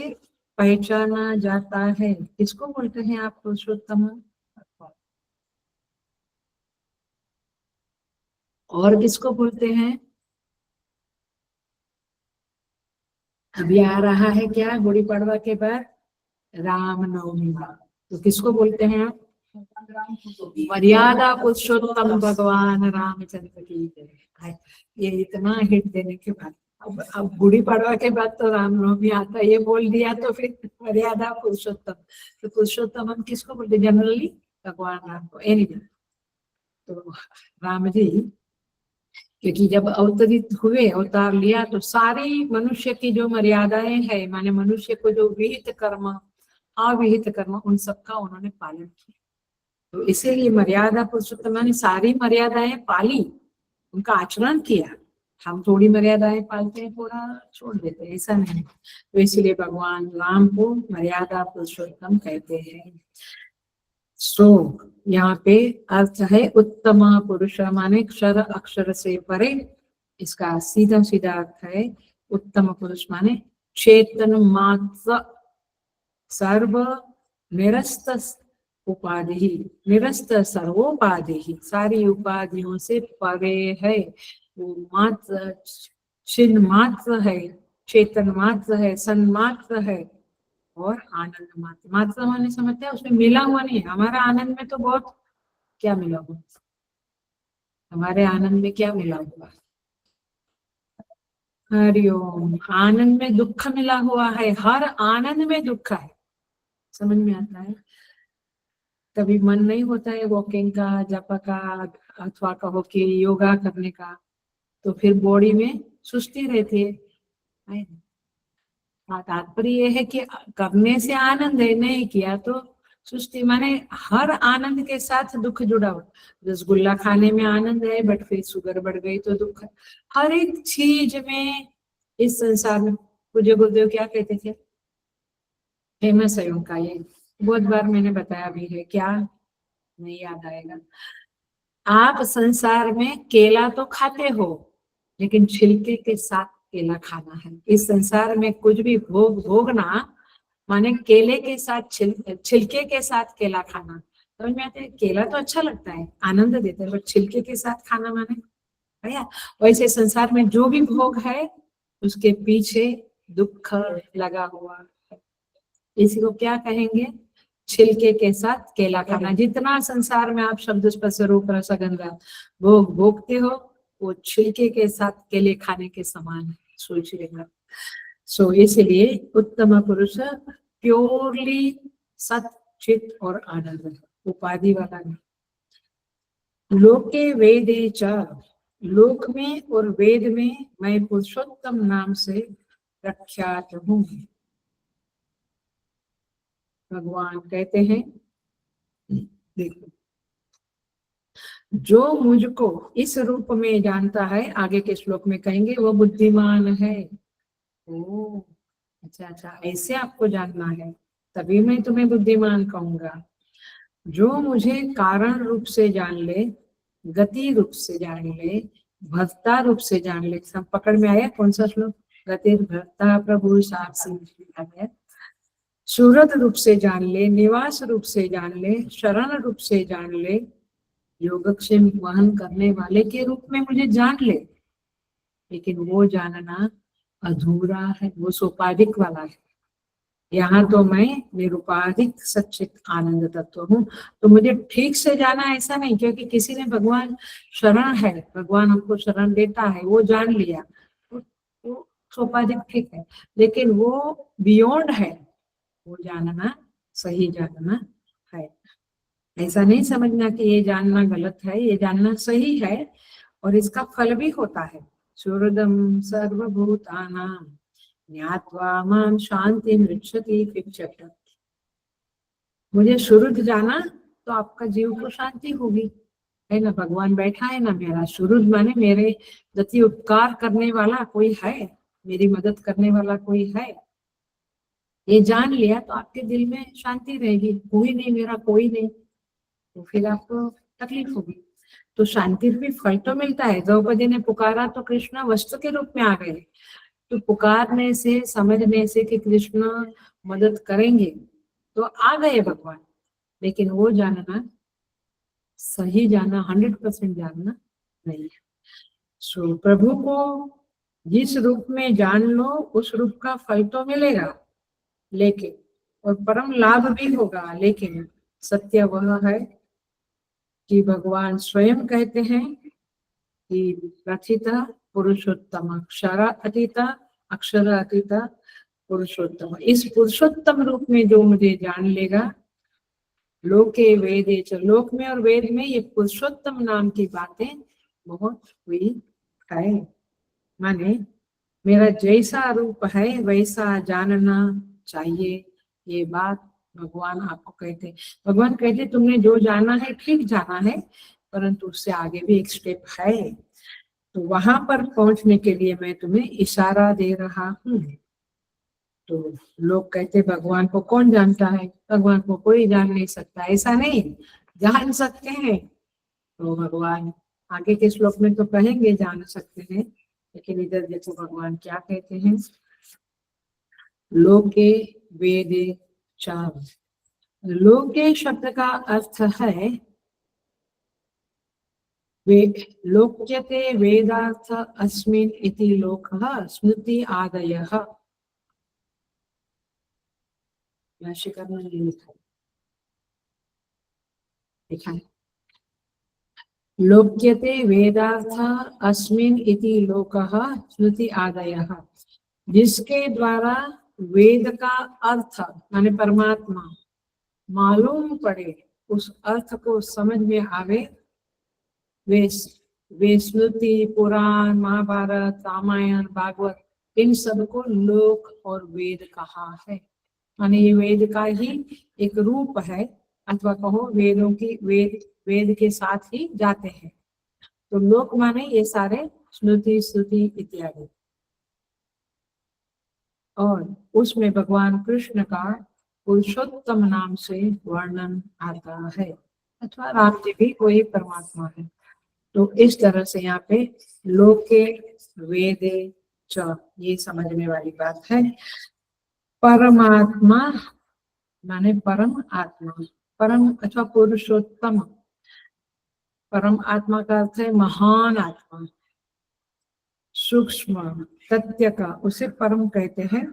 पहचाना जाता है। किसको बोलते हैं आप पुरुषोत्तम? और किसको बोलते हैं? अभी आ रहा है क्या गुड़ी पड़वा के बाद? रामनवमी। तो किसको बोलते हैं आप? मर्यादा पुरुषोत्तम भगवान रामचंद्र की जय। ये इतना हिट देने के बाद, अब गुड़ी पड़वा के बाद तो रामनवमी आता है, ये बोल दिया तो फिर मर्यादा पुरुषोत्तम। तो पुरुषोत्तम हम किसको बोलते? जनरली भगवान राम को। एनीवे, तो राम जी क्योंकि जब अवतरित हुए, अवतार लिया, तो सारी मनुष्य की जो मर्यादाएं है, माने मनुष्य को जो विहित कर्म, अविहित कर्म, उन सबका उन्होंने पालन किया। तो इसीलिए मर्यादा पुरुषोत्तम ने सारी मर्यादाएं पाली, उनका आचरण किया। हम थोड़ी मर्यादाएं पालते हैं, थोड़ा छोड़ देते हैं, ऐसा नहीं। तो इसलिए भगवान राम को मर्यादा पुरुषोत्तम कहते हैं। सो यहाँ पे अर्थ है उत्तम पुरुष, माने क्षर अक्षर से परे। इसका सीधा सीधा अर्थ है उत्तम पुरुष माने चेतन मात्र, सर्व निरस्त उपाधि, निरस्त सर्वोपाधि, सारी उपाधियों से परे है। वो मात्र, चिन्ह मात्र है, चेतन मात्र है, सन मात्र है, और आनंद मात्र। मात्र माने समझते हैं, उसमें मिला हुआ नहीं है। हमारा आनंद में तो बहुत क्या मिला हुआ, हमारे आनंद में क्या मिला हुआ? हरिओम। आनंद में दुख मिला हुआ है, हर आनंद में दुख है। समझ में आता है? कभी मन नहीं होता है वॉकिंग का, जप का, अथवा कहो कि योगा करने का, तो फिर बॉडी में सुस्ती रहती है। तात्पर्य ये है कि करने से आनंद है, नहीं किया तो सुस्ती। माने हर आनंद के साथ दुख जुड़ा हुआ। रसगुल्ला खाने में आनंद है, बट फिर शुगर बढ़ गई तो दुख है। हर एक चीज में इस संसार में, पूज्य गुरुदेव क्या कहते थे, फेमस है उनका, ये बहुत बार मैंने बताया भी है, क्या नहीं याद आएगा। आप संसार में केला तो खाते हो, लेकिन छिलके के साथ केला खाना है। इस संसार में कुछ भी भोगना माने केले के साथ छिलके के साथ केला खाना। समझ में आते हैं? केला तो अच्छा लगता है, आनंद देता है, बट छिलके के साथ खाना माने भैया। वैसे संसार में जो भी भोग है उसके पीछे दुख लगा हुआ है। इसी को क्या कहेंगे, छिलके के साथ केला खाना। जितना संसार में आप शब्द स्पर्श रूप रस गंध भोग भोगते हो, वो छिलके के साथ केले खाने के समान है, सोच लेना। सो इसलिए उत्तम पुरुष प्योरली सत चित और आनंद है, उपाधि वाला नहीं। लोके वेदे च, लोक में और वेद में मैं पुरुषोत्तम नाम से प्रख्यात हूँ। भगवान कहते हैं, देखो, जो मुझको इस रूप में जानता है, आगे के श्लोक में कहेंगे, वो बुद्धिमान है। ओ अच्छा अच्छा, ऐसे आपको जानना है, तभी मैं तुम्हें बुद्धिमान कहूंगा। जो मुझे कारण रूप से जान ले, गति रूप से जान ले, भक्ता रूप से जान ले। सब पकड़ में आया? कौन सा श्लोक? गति भक्ता प्रभु साक्षी। सूरत रूप से जान ले, निवास रूप से जान ले, शरण रूप से जान ले, योगक्षेम वहन करने वाले के रूप में मुझे जान ले। लेकिन वो जानना अधूरा है, वो सोपाधिक वाला है। यहाँ तो मैं निरुपाधिक सच्चित आनंद तत्व हूँ। तो मुझे ठीक से जाना ऐसा नहीं, क्योंकि किसी ने भगवान शरण है, भगवान हमको शरण देता है, वो जान लिया, वो सोपाधिक ठीक है। लेकिन वो बियॉन्ड है, वो जानना सही जानना है। ऐसा नहीं समझना कि ये जानना गलत है, ये जानना सही है, और इसका फल भी होता है। सुहृदं सर्वभूतानां ज्ञात्वा मां शांति मृच्छति। 5th chapter. मुझे सुहृद जाना तो आपका जीव को शांति होगी, है ना। भगवान बैठा है ना मेरा सुहृद, माने मेरे गति उपकार करने वाला कोई है, मेरी मदद करने वाला कोई है। ये जान लिया तो आपके दिल में शांति रहेगी। कोई नहीं, मेरा कोई नहीं, तो फिर आपको तकलीफ होगी। तो शांति भी फल तो मिलता है। द्रौपदी ने पुकारा तो कृष्ण वस्त्र के रूप में आ गए। तो पुकारने से, समझने से कि कृष्ण मदद करेंगे, तो आ गए भगवान। लेकिन वो जानना, सही जानना, 100% जानना नहीं है। सो प्रभु को जिस रूप में जान लो, उस रूप का फल तो मिलेगा, लेकिन और परम लाभ भी होगा। लेकिन सत्य वह है कि भगवान स्वयं कहते हैं कि प्रथिता पुरुषोत्तम, अक्षर अतीता, अक्षर अतीता पुरुषोत्तम। इस पुरुषोत्तम रूप में जो मुझे जान लेगा, लोके वेदे च, लोक में और वेद में ये पुरुषोत्तम नाम की बातें बहुत हुई है। माने मेरा जैसा रूप है वैसा जानना चाहिए, ये बात भगवान आपको कहते। भगवान कहते तुमने जो जाना है ठीक जाना है, परंतु उससे आगे भी एक स्टेप है। तो वहां पर पहुंचने के लिए मैं तुम्हें इशारा दे रहा हूँ। तो लोग कहते भगवान को कौन जानता है? भगवान को कोई जान नहीं सकता। ऐसा नहीं, जान सकते हैं। तो भगवान आगे के श्लोक में तो कहेंगे जान सकते हैं, लेकिन इधर देखो भगवान क्या कहते हैं, लोके वेदे च। लोके शब्द का अर्थ है लोक्यते वेदार्थ अस्मिन् इति लोकः स्मृति आदयः। लिखा है लोक्यते वेदार्थ अस्मिन् इति लोकः स्मृति आदयः। जिसके द्वारा वेद का अर्थ माने परमात्मा मालूम पड़े, उस अर्थ को समझ में आवे, वे वे स्मृति, पुराण, महाभारत, रामायण, भागवत, इन सबको लोक और वेद कहा है। माने ये वेद का ही एक रूप है, अथवा कहो वेदों की वेद के साथ ही जाते हैं। तो लोक माने ये सारे स्मृति, श्रुति इत्यादि। और उसमें भगवान कृष्ण का पुरुषोत्तम नाम से वर्णन आता है, अथवा राम जी भी कोई परमात्मा है। तो इस तरह से यहाँ पे लोके वेदे च, ये समझने वाली बात है। परमात्मा माने परम आत्मा, परम अथवा पुरुषोत्तम। परम आत्मा का अर्थ है महान आत्मा, सूक्ष्म सत्य का, उसे परम कहते हैं।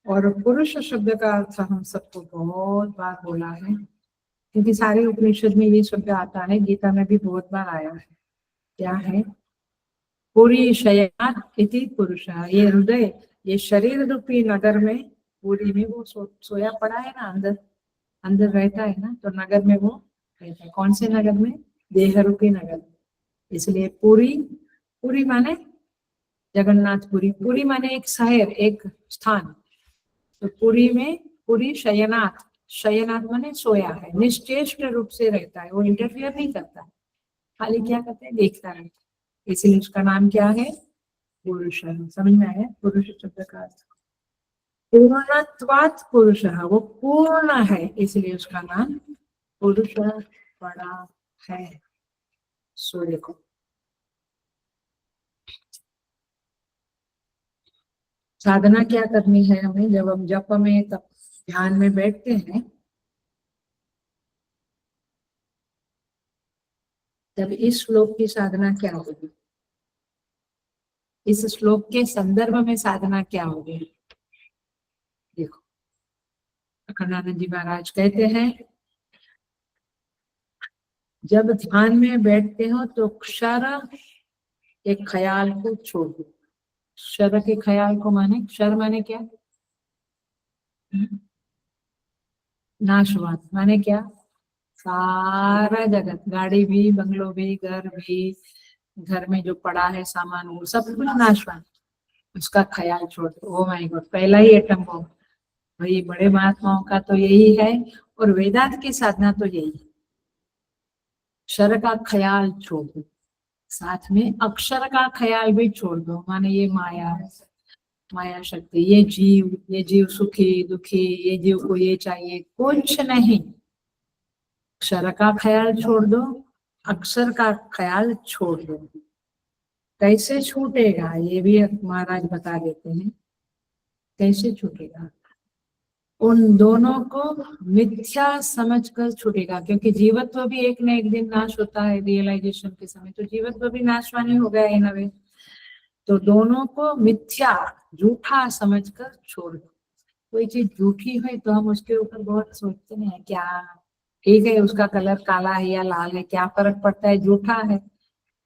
और पुरुष शब्द का अर्थ हम सबको बहुत बार बोला है, क्योंकि सारे उपनिषद में ये शब्द आता है, गीता में भी बहुत बार आया है। क्या है? पुरी शयात इति पुरुष, ये हृदय, ये शरीर रूपी नगर में, पूरी में वो सोया पड़ा है ना, अंदर अंदर रहता है ना, तो नगर में वो रहता है। कौन से नगर में? देह रूपी नगर। इसलिए पुरी, पुरी माने जगन्नाथपुरी, पुरी माने एक शहर, एक स्थान। तो पुरी में पुरी शयनाथ, शयनाथ माने सोया है, निश्चेष्ट रूप से रहता है, वो इंटरफियर नहीं करता, खाली क्या करते हैं, देखता रहता है। इसलिए उसका नाम क्या है? पुरुष। समझ में आया? पुरुष शब्द का अर्थ पूर्णत्वात् पुरुष, वो पूर्ण है, इसलिए उसका नाम पुरुष पड़ा है। सूर्य को साधना क्या करनी है हमें? जब हम जप में, तब ध्यान में बैठते हैं, तब इस श्लोक की साधना क्या होगी? इस श्लोक के संदर्भ में साधना क्या होगी? देखो, अखंडानंद जी महाराज कहते हैं, जब ध्यान में बैठते हो तो क्षर एक ख्याल को छोड़ दो। क्षर के ख्याल को माने, क्षर माने क्या? नाशवान माने क्या? सारा जगत, गाड़ी भी, बंगलो भी, घर भी, घर में जो पड़ा है सामान, वो सब कुछ नाशवान, उसका ख्याल छोड़ दो। ओ माय गॉड, पहला ही एटम बम। भाई बड़े महात्माओं का तो यही है, और वेदांत की साधना तो यही है। क्षर का ख्याल छोड़ दो, साथ में अक्षर का ख्याल भी छोड़ दो। माने ये माया, माया शक्ति, ये जीव सुखी दुखी, ये जीव को ये चाहिए, कुछ नहीं। अक्षर का ख्याल छोड़ दो, अक्षर का ख्याल छोड़ दो। कैसे छूटेगा ये भी महाराज बता देते हैं, कैसे छूटेगा। उन दोनों को मिथ्या समझकर छूटेगा, क्योंकि जीवत्व भी एक न एक दिन नाश होता है। रियलाइजेशन के समय तो जीवत्व भी नाशवानी हो गया इन वे। तो दोनों को मिथ्या, झूठा समझकर छोड़ दो। कोई चीज झूठी है तो हम उसके ऊपर बहुत सोचते हैं, क्या ठीक है उसका कलर काला है या लाल है, क्या फर्क पड़ता है, झूठा है,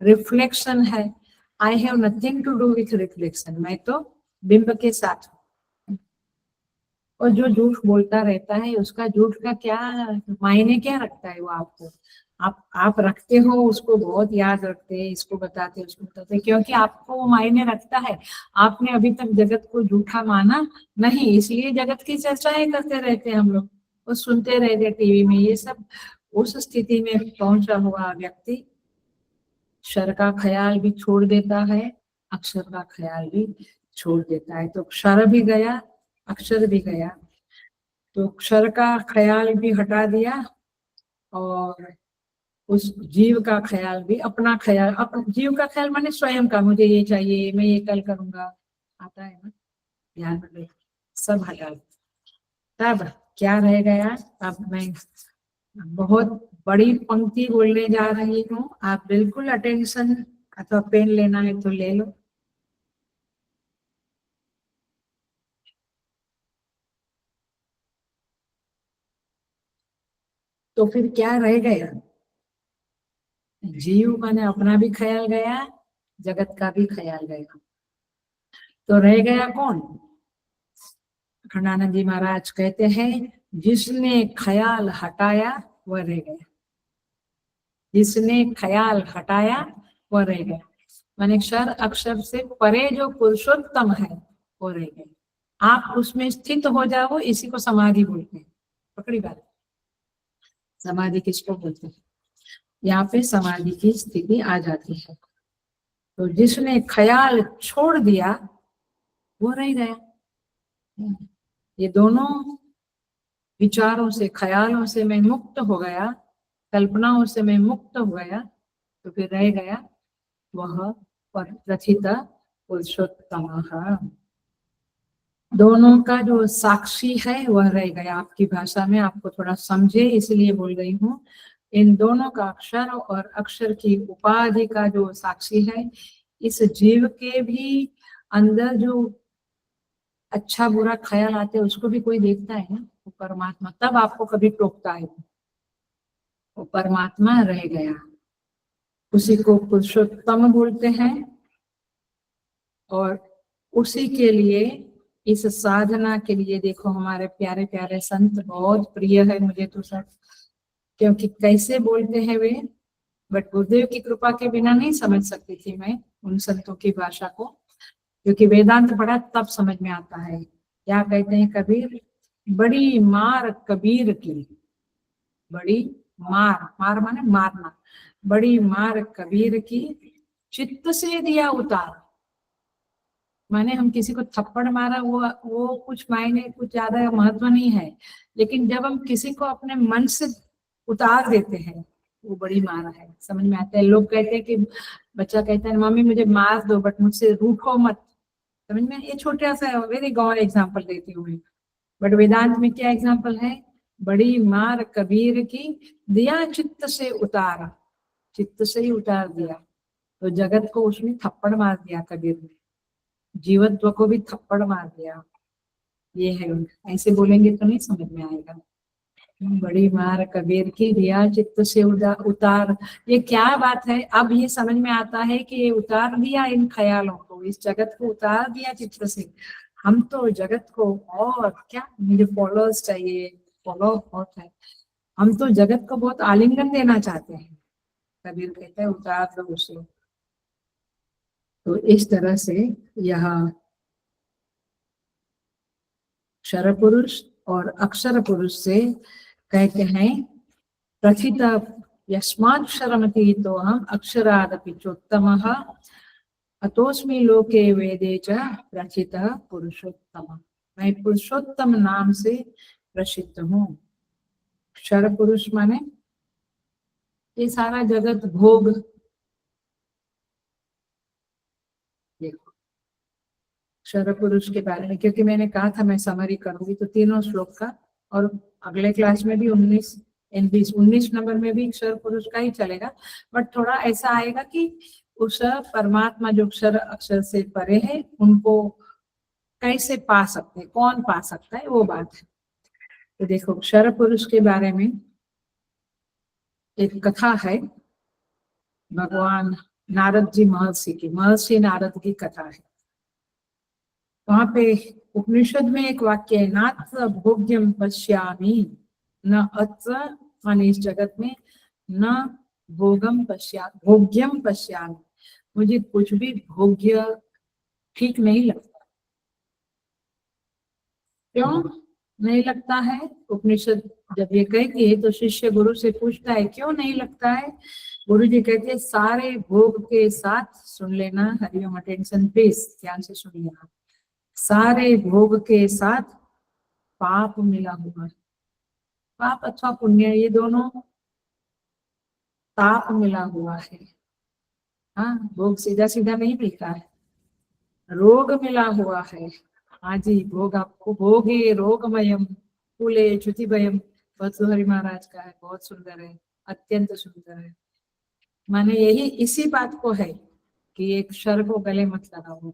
रिफ्लेक्शन है। I have nothing to do with reflection, मैं तो बिंब के साथ हूँ। और जो झूठ बोलता रहता है, उसका झूठ का क्या मायने क्या रखता है वो आपको? आप रखते हो, उसको बहुत याद रखते हैं, इसको बताते हैं, उसको बताते हैं, क्योंकि आपको वो मायने रखता है। आपने अभी तक जगत को झूठा माना नहीं, इसलिए जगत की चर्चाएं करते रहते हैं हम लोग, वो सुनते रहते टीवी में। ये सब उस स्थिति में पहुंचा हुआ व्यक्ति क्षर का ख्याल भी छोड़ देता है, अक्षर का ख्याल भी छोड़ देता है। तो क्षर भी गया, अक्षर भी गया। तो क्षर का ख्याल भी हटा दिया, और उस जीव का ख्याल भी, अपना ख्याल, जीव का ख्याल माने स्वयं का, मुझे ये चाहिए, मैं ये कल करूंगा, आता है ना ध्यान में, सब हटा दिया। तब क्या रह गया? अब मैं बहुत बड़ी पंक्ति बोलने जा रही हूँ, आप बिल्कुल अटेंशन, अथवा पेन लेना है तो ले लो। तो फिर क्या रह गया? जीव माने अपना भी ख्याल गया, जगत का भी ख्याल गया, तो रह गया कौन? खंडानंद जी महाराज कहते हैं, जिसने ख्याल हटाया वह रह गया। जिसने ख्याल हटाया वो रह गया। माने क्षर अक्षर से परे जो पुरुषोत्तम है वो रह गया। आप उसमें स्थित हो जाओ, इसी को समाधि बोलते हैं। पकड़ी बात? समाधि किसको बोलते हैं? यहाँ पे समाधि की स्थिति आ जाती है। तो जिसने ख्याल छोड़ दिया वो रह गया। ये दोनों विचारों से, ख्यालों से मैं मुक्त हो गया, कल्पनाओं से मैं मुक्त हो गया, तो फिर रह गया वह प्रथित पुरुषोत्तम। दोनों का जो साक्षी है वह रह गया। आपकी भाषा में आपको थोड़ा समझे इसलिए बोल रही हूँ। इन दोनों का अक्षर और अक्षर की उपाधि का जो साक्षी है, इस जीव के भी अंदर जो अच्छा बुरा ख्याल आते हैं उसको भी कोई देखता है ना, वो परमात्मा। तब आपको कभी टोकता है, वो परमात्मा रह गया। उसी को पुरुषोत्तम बोलते हैं। और उसी के लिए, इस साधना के लिए देखो हमारे प्यारे प्यारे संत बहुत प्रिय है मुझे तो सब, क्योंकि कैसे बोलते हैं वे। बट गुरुदेव की कृपा के बिना नहीं समझ सकती थी मैं उन संतों की भाषा को, क्योंकि वेदांत पढ़ा तब समझ में आता है। क्या कहते हैं कबीर? बड़ी मार कबीर की, बड़ी मार, मार माने मारना, बड़ी मार कबीर की चित्त से दिया उतार। माने हम किसी को थप्पड़ मारा, वो कुछ मायने, कुछ ज्यादा महत्व नहीं है, लेकिन जब हम किसी को अपने मन से उतार देते हैं वो बड़ी मार है। समझ में आता है? लोग कहते हैं कि बच्चा कहता है मम्मी मुझे मार दो बट मुझसे रूठो मत। समझ में? ये छोटा सा वेरी गौर एग्जाम्पल देती हूँ मैं। बट वेदांत में क्या एग्जाम्पल है? बड़ी मार कबीर की दिया चित्त से उतारा, चित्त से ही उतार दिया। तो जगत को उसने थप्पड़ मार दिया कबीर ने, जीवत्व को भी थप्पड़ मार दिया। ये है, ऐसे बोलेंगे तो नहीं समझ में आएगा। बड़ी मार कबीर की दिया चित्त से उतार। ये क्या बात है? अब ये समझ में आता है कि ये उतार दिया इन ख्यालों को, इस जगत को उतार दिया चित्त से। हम तो जगत को, और क्या मुझे फॉलोअर्स चाहिए, फॉलो बहुत है, हम तो जगत को बहुत आलिंगन देना चाहते हैं। कबीर कहता है उतार दो उसे। तो इस तरह से यह क्षर पुरुष और अक्षर पुरुष से कहते हैं प्रथित यस्माक्षरमति तो हम अक्षरादपि चोत्तमः अतोस्मि लोके वेदे च प्रथित पुरुषोत्तम। मैं पुरुषोत्तम नाम से प्रसिद्ध हूँ। क्षर पुरुष माने ये सारा जगत भोग। देखो क्षर पुरुष के बारे में, क्योंकि मैंने कहा था मैं समरी करूंगी तो तीनों श्लोक का, और अगले क्लास में भी 19 नंबर में भी क्षर पुरुष का ही चलेगा। बट थोड़ा ऐसा आएगा कि उस परमात्मा जो क्षर अक्षर से परे है उनको कैसे पा सकते हैं, कौन पा सकता है, वो बात है। तो देखो क्षर पुरुष के बारे में एक कथा है, भगवान नारद जी महर्षि की, महर्षि नारद की कथा है। वहां पे उपनिषद में एक वाक्य है, नात्र भोग्यम पश्यामि न अत्र, माने इस जगत में न भोगम भोग्यम पश्यामि, मुझे कुछ भी भोग्य ठीक नहीं लगता। क्यों नहीं लगता है? उपनिषद जब ये कहती है तो शिष्य गुरु से पूछता है क्यों नहीं लगता है? गुरु जी कहते हैं सारे भोग के साथ, सुन लेना हरिओम, अटेंशन प्लीज, ध्यान से सुनिए आप, सारे भोग के साथ पाप मिला हुआ है। पाप अथवा पुण्य, ये दोनों ताप मिला हुआ है। हाँ, भोग सीधा सीधा नहीं मिलता है, रोग मिला हुआ है। हाँ जी, भोग आपको, भोगे रोगमयम फूले च्युतिभयम, भर्तृहरि महाराज का है, बहुत सुंदर है, अत्यंत सुंदर है। माने यही इसी बात को है कि एक क्षर को गले मत लगाओ,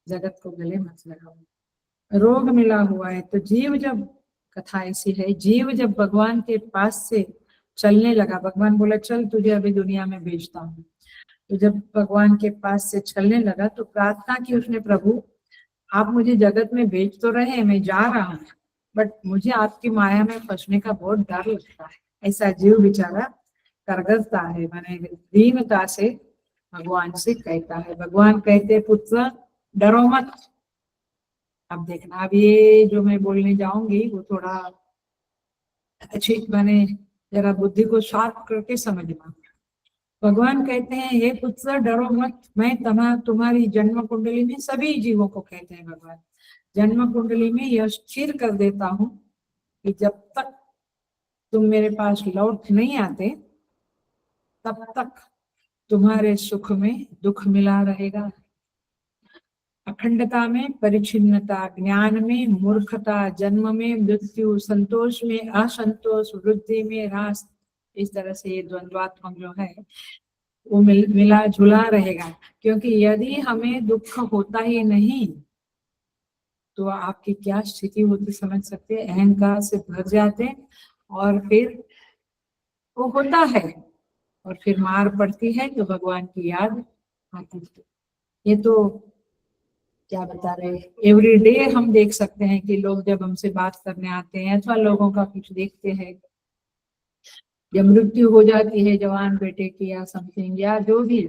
जगत को गले मत लगाओ। रोग मिला हुआ है। तो जीव जब, कथा ऐसी है, जीव जब भगवान के पास से चलने लगा, भगवान बोला चल तुझे अभी दुनिया में भेजता हूँ, तो जब भगवान के पास से चलने लगा तो प्रार्थना की उसने, प्रभु आप मुझे जगत में भेज तो रहे हैं, मैं जा रहा हूँ, बट मुझे आपकी माया में फंसने का बहुत डर लगता है। ऐसा जीव बेचारा करगरता है, माने दीनता से भगवान से कहता है। भगवान कहते पुत्र डरो मत। अब देखना, अब ये जो मैं बोलने जाऊंगी वो थोड़ा अच्छी माने जरा बुद्धि को शार्प करके समझना। भगवान कहते हैं हे पुत्र डरो मत, मैं तुम्हारी जन्म कुंडली में, सभी जीवों को कहते हैं भगवान, जन्म कुंडली में यह स्थिर कर देता हूं कि जब तक तुम मेरे पास लौट नहीं आते तब तक तुम्हारे सुख में दुख मिला रहेगा, अखंडता में परिचिन्नता, ज्ञान में मूर्खता, जन्म में मृत्यु, संतोष में असंतोष, वृद्धि में ह्रास। इस तरह से ये द्वंद्वात्मक जो है वो मिला जुला रहेगा। क्योंकि यदि हमें दुख होता ही नहीं तो आपकी क्या स्थिति होती समझ सकते हैं। अहंकार से भर जाते और फिर वो होता है और फिर मार पड़ती है तो भगवान की याद आती है। ये तो क्या बता रहे, एवरी डे हम देख सकते हैं कि लोग जब हमसे बात करने आते हैं अथवा लोगों का कुछ देखते हैं, जब मृत्यु हो जाती है जवान बेटे की या समथिंग या जो भी,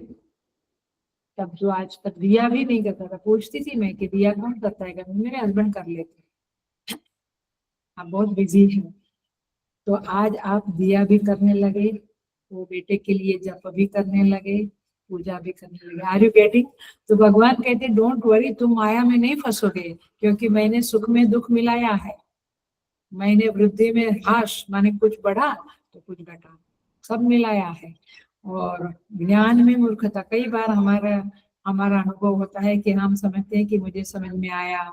तब जो आज तक दिया भी नहीं करता था, पूछती थी मैं कि दिया कौन करता है, मेरे हस्बैंड कर लेते, आप बहुत बिजी है। तो आज आप दिया भी करने लगे, वो बेटे के लिए जप भी करने लगे, पूजा भी करने लगे। Are you getting? तो भगवान कहते डोंट वरी, तुम माया में नहीं फंसोगे, क्योंकि मैंने सुख में दुख मिलाया है, मैंने वृद्धि में ह्रास माने कुछ बढ़ा तो कुछ घटा, सब मिलाया है। और ज्ञान में मूर्खता, कई बार हमारा अनुभव होता है कि हम समझते हैं कि मुझे समझ में आया,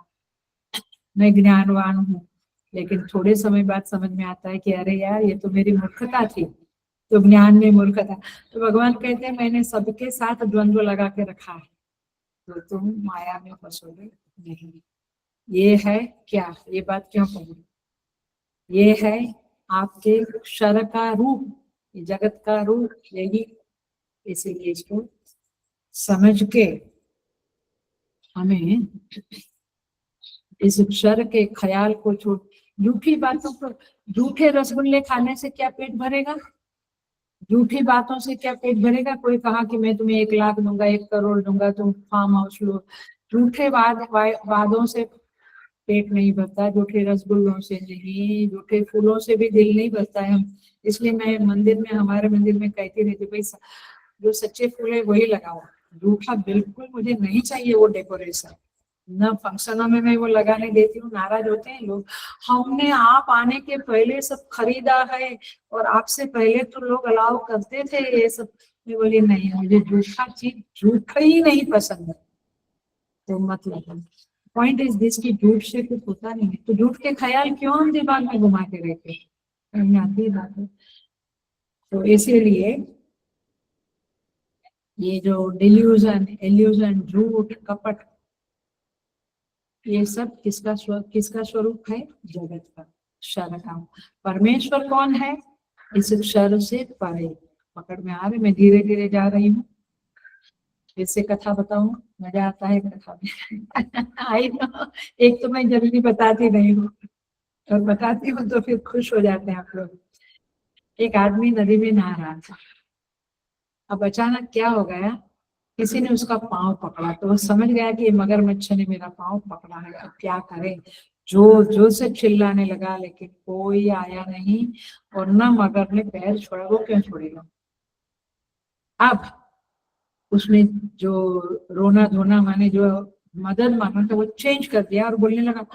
मैं ज्ञानवान हूँ, लेकिन थोड़े समय बाद समझ में आता है कि अरे यार ये तो मेरी मूर्खता थी। तो ज्ञान में मूर्खता, तो भगवान कहते हैं मैंने सबके साथ द्वंद्व लगा के रखा है, तो तुम माया में फंसोगे नहीं। ये है क्या, ये बात क्यों कहूँ, ये है आपके क्षर का रूप, जगत का रूप यही। इसीलिए इसको समझ के हमें इस क्षर के ख्याल को छोड़, झूठी बातों को, झूठे रसगुल्ले खाने से क्या पेट भरेगा, झूठी बातों से क्या पेट भरेगा। कोई कहा कि मैं तुम्हें 1 लाख दूंगा, 1 करोड़ दूंगा, तुम फार्म हाउस लो, झूठे वादों से पेट नहीं भरता, झूठे रसगुल्लों से नहीं, झूठे फूलों से भी दिल नहीं भरता है। हम इसलिए मैं मंदिर में, हमारे मंदिर में कहती रहती भाई जो सच्चे फूल है वही लगाओ, झूठा बिल्कुल मुझे नहीं चाहिए वो डेकोरेशन। न फंक्शनों में मैं वो लगाने देती हूँ, नाराज होते हैं लोग, हमने आप आने के पहले सब खरीदा है और आपसे पहले तो लोग अलाउ करते थे ये सब। मैं बोली नहीं, मुझे झूठा चीज, झूठा ही नहीं पसंद है। तो मतलब पॉइंट इज दिस की झूठ से कुछ होता नहीं है, तो झूठ के ख्याल क्यों हम दिमाग में घुमा के रहते हैं, आती बात है। तो इसीलिए ये जो डिल्यूजन, इल्यूजन, झूठ, कपट, ये सब किसका स्वरूप है, जगत का, क्षर का। परमेश्वर कौन है, इस क्षर से परे। पकड़ में आ रहे, मैं धीरे धीरे जा रही हूँ, इससे कथा बताऊं, मजा आता है कथा में। आई नो, एक तो मैं जल्दी बताती नहीं हूँ और बताती हूँ तो फिर खुश हो जाते हैं आप लोग। एक आदमी नदी में नहा रहा था, अब अचानक क्या हो गया, किसी ने उसका पाँव पकड़ा, तो वो समझ गया कि ये मगरमच्छ ने मेरा पाँव पकड़ा है, अब क्या करे। जोर जोर से चिल्लाने लगा, लेकिन कोई आया नहीं और न मगर ने पैर छोड़ा। वो क्यों छोड़ेगा। अब उसने जो रोना धोना माने जो मदद मांगा था वो चेंज कर दिया और बोलने लगा,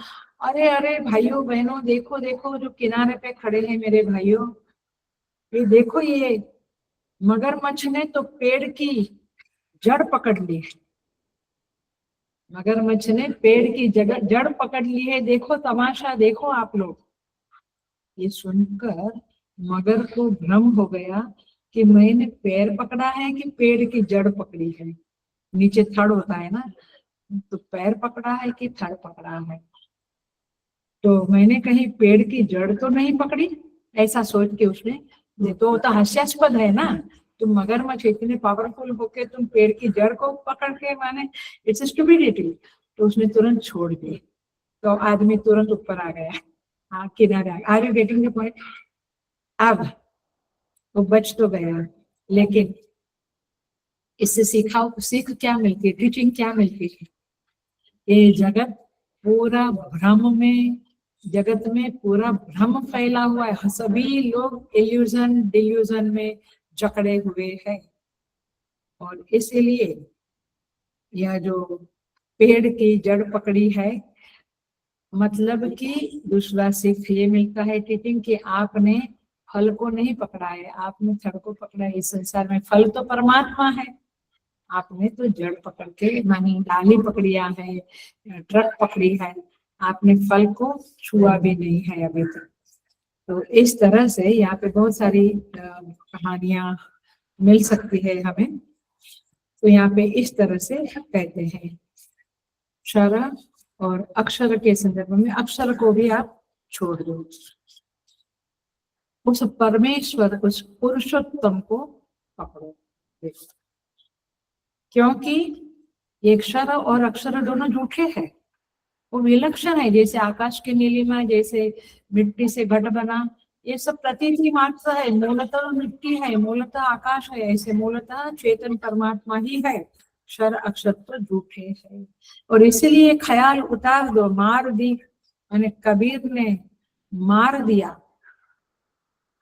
अरे अरे भाइयों बहनों, देखो देखो जो किनारे पे खड़े हैं मेरे भाइयों, ये देखो, ये मगरमच्छ ने तो पेड़ की जड़ पकड़ ली है, मगरमच्छ ने पेड़ की जड़ पकड़ ली है, देखो तमाशा देखो आप लोग। ये सुनकर मगर को भ्रम हो गया कि मैंने पैर पकड़ा है कि पेड़ की जड़ पकड़ी है, नीचे थड़ होता है ना, तो पैर पकड़ा है कि थड़ पकड़ा है, तो मैंने कहीं पेड़ की जड़ तो नहीं पकड़ी, ऐसा सोच के उसने, ये तो हास्यास्पद है ना, तुम मगरमच्छ इतने पावरफुल होके तुम पेड़ की जड़ को पकड़ के, माने इट्स स्टुपिडिटी। तो उसने तुरंत छोड़ दी, तो आदमी तुरंत ऊपर आ गया, हाँ किनारे आ गया। Are you getting the point. अब वो बच तो गया, लेकिन इससे सीख क्या मिलती है, टीचिंग क्या मिलती है? ये जगत पूरा भ्रम में, जगत में पूरा भ्रम फैला हुआ है, सभी लोग इल्यूजन डिल्यूजन में जकड़े हुए हैं। और इसीलिए यह जो पेड़ की जड़ पकड़ी है, मतलब कि दूसरा सीख ये मिलता है टीचिंग कि आपने फल को नहीं पकड़ा है, आपने जड़ को पकड़ा है। इस संसार में फल तो परमात्मा है, आपने तो जड़ पकड़ के मानी डाली पकड़िया है, ट्रक पकड़ी है, आपने फल को छुआ भी नहीं है अभी तक। तो इस तरह से यहाँ पे बहुत सारी कहानियां मिल सकती है हमें। तो यहाँ पे इस तरह से कहते हैं, क्षर और अक्षर के संदर्भ में अक्षर को भी आप छोड़ दो, उस परमेश्वर, उस पुरुषोत्तम को पकड़ो। देखो, क्योंकि ये क्षर और अक्षर दोनों झूठे हैं, वो विलक्षण है। जैसे आकाश की नीलिमा, जैसे मिट्टी से घट बना, ये सब प्रतीति मात्र है, मूलतः मिट्टी है, मूलतः आकाश है, ऐसे मूलतः चेतन परमात्मा ही है। क्षर अक्षर तो झूठे हैं, और इसीलिए ख्याल उतार दो, मार दी, मैंने कबीर ने मार दिया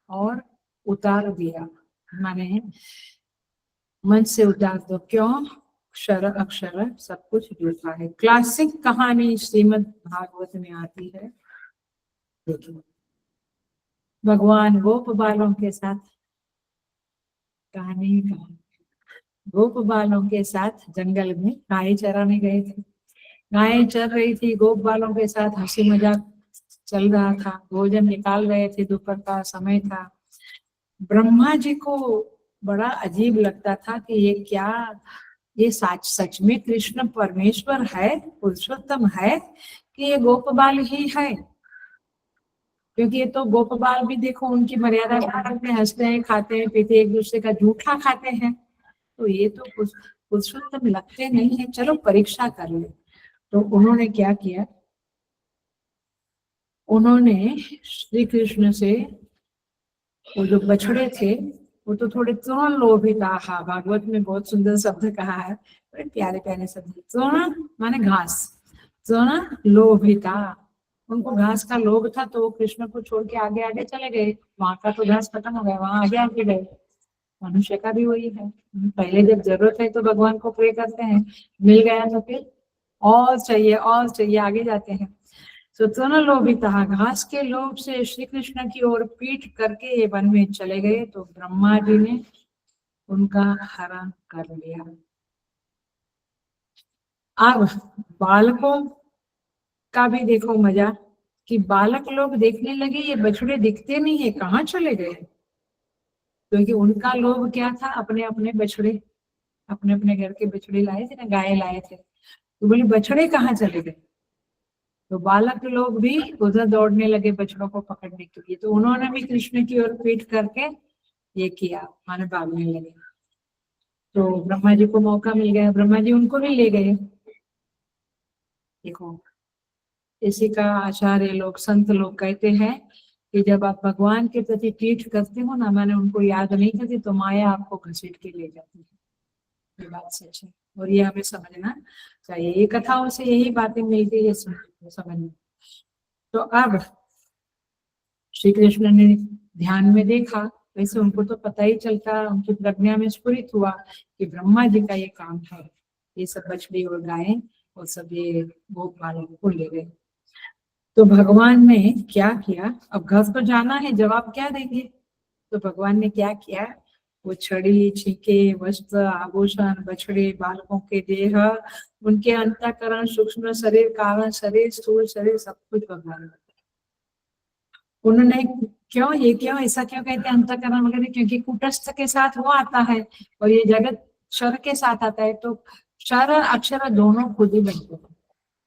और उतार दिया, माने मन से उतार दो। क्यों? क्षर अक्षर सब कुछ झूठा है। क्लासिक कहानी श्रीमद् भागवत में आती है, देखिए, भगवान गोप बालों के साथ कहानी गोप बालों के साथ जंगल में गाय चराने गए थे। गाय चर रही थी, गोप बालों के साथ हंसी मजाक चल रहा था, भोजन निकाल रहे थे, दोपहर का समय था। ब्रह्मा जी को बड़ा अजीब लगता था कि ये क्या, ये सच में कृष्ण परमेश्वर है, पुरुषोत्तम है, कि ये गोपबाल ही है? क्योंकि ये तो गोपबाल भी देखो उनकी मर्यादा करते हैं, हंसते हैं, खाते हैं, पीते, एक दूसरे का जूठा खाते हैं, तो ये तो पुरुषोत्तम लगते नहीं है, चलो परीक्षा कर ले। तो उन्होंने क्या किया, उन्होंने श्री कृष्ण से वो जो बछड़े थे, वो तो थोड़े तृण लोभित, आहा, भागवत में बहुत सुंदर शब्द कहा है, बड़े प्यारे प्यारे शब्द। तृण माने घास, तृण लोभिता, उनको घास का लोभ था, तो वो कृष्ण को छोड़ के आगे आगे चले गए। वहां का तो घास खत्म हो गया, वहां आगे आगे गए। मनुष्य का भी वही है, पहले जब जरूरत है तो भगवान को प्रे करते हैं, मिल गया तो फिर और चाहिए और चाहिए, आगे जाते हैं। तो तृण लोभिता, घास के लोभ से श्री कृष्ण की ओर पीठ करके ये वन में चले गए। तो ब्रह्मा जी ने उनका हरण कर लिया। अब बालकों का भी देखो मजा, कि बालक लोग देखने लगे ये बछड़े दिखते नहीं है, कहाँ चले गए? क्योंकि उनका लोभ क्या था, अपने अपने बछड़े, अपने अपने घर के बछड़े लाए थे ना, गाय लाए थे, तो बोले बछड़े कहाँ चले गए? तो बालक लोग भी उधर दौड़ने लगे बछड़ों को पकड़ने के लिए। तो उन्होंने भी कृष्ण की ओर पीठ करके ये किया, माने भागने लगे। तो ब्रह्मा जी को मौका मिल गया, ब्रह्मा जी उनको भी ले गए। देखो, इसी का आचार्य लोग, संत लोग कहते हैं कि जब आप भगवान के प्रति पीठ करते हो ना, मैंने उनको याद नहीं करती, तो माया आपको घसीट के ले जाती है। ये बात सच है, और ये हमें समझना चाहिए। ये कथाओं से यही बातें मिलती है समझने। तो अब श्री कृष्ण ने ध्यान में देखा, वैसे उनको तो पता ही चलता, उनकी प्रज्ञा में स्फुरित हुआ कि ब्रह्मा जी का ये काम है, ये सब बछड़ी और गायें और सब ये गोप बालों को ले गए। तो भगवान ने क्या किया, अब घर तो जाना है, जवाब क्या देंगे? तो भगवान ने क्या किया, वो छड़ी, छीके, वस्त्र, आभूषण, बछड़े, बालकों के देह, उनके अंतःकरण, सूक्ष्म शरीर, कारण शरीर, स्थूल शरीर, सब कुछ भगवान। उन्होंने क्यों, ये क्यों, ऐसा क्यों कहते हैं अंतःकरण वगैरह? क्योंकि कुटस्थ के साथ वो आता है और ये जगत क्षर के साथ आता है, तो क्षर अक्षर दोनों खुद ही बनते हैं।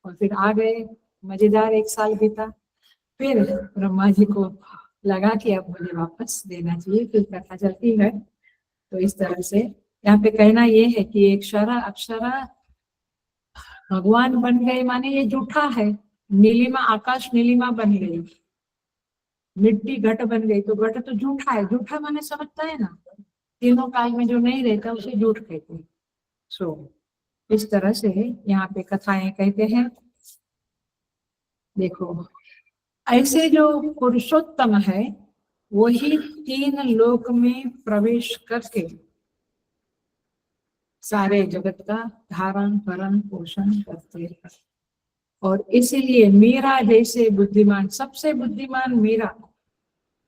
और फिर आ गए, मजेदार 1 साल बीता, फिर ब्रह्मा जी को लगा कि अब मुझे वापस देना चाहिए, फिर कथा चलती है। तो इस तरह से यहाँ पे कहना ये है कि एक क्षर अक्षर भगवान बन गए, माने ये झूठा है। नीलिमा, आकाश नीलिमा बन गई, मिट्टी घट बन गई, तो घट तो झूठा है। झूठा माने समझता है ना, तीनों काल में जो नहीं रहता उसे झूठ कहते हैं। सो इस तरह से यहाँ पे कथाएं कहते हैं। देखो, ऐसे जो पुरुषोत्तम है वही 3 लोक में प्रवेश करके सारे जगत का धारण भरण पोषण करते हैं। और इसीलिए मीरा जैसे बुद्धिमान, सबसे बुद्धिमान मीरा,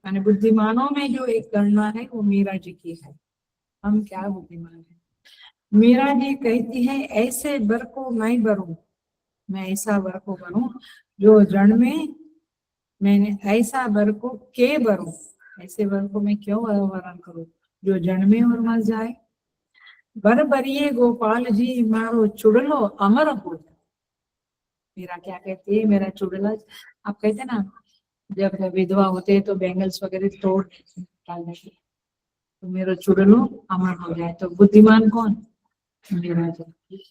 माने बुद्धिमानों में जो एक गणना है वो मीरा जी की है। हम क्या बुद्धिमान है। मीरा जी कहती है ऐसे वर को मैं भरूं, मैं ऐसा वर को भरूं जो जड़ में, मैंने ऐसा वर को के भरूं, ऐसे वर को मैं क्यों वरण करूं जो जड़ में और मर जाए। वर भरिए गोपाल जी मारो चुड़लो अमर हो जाए। मीरा क्या कहती है, मेरा चुड़ला, आप कहते ना जब विधवा होते हैं तो बैंगल्स वगैरह तोड़ डालने की, तो मेरा चुड़लो अमर हो जाए। तो बुद्धिमान कौन, मीरा जी।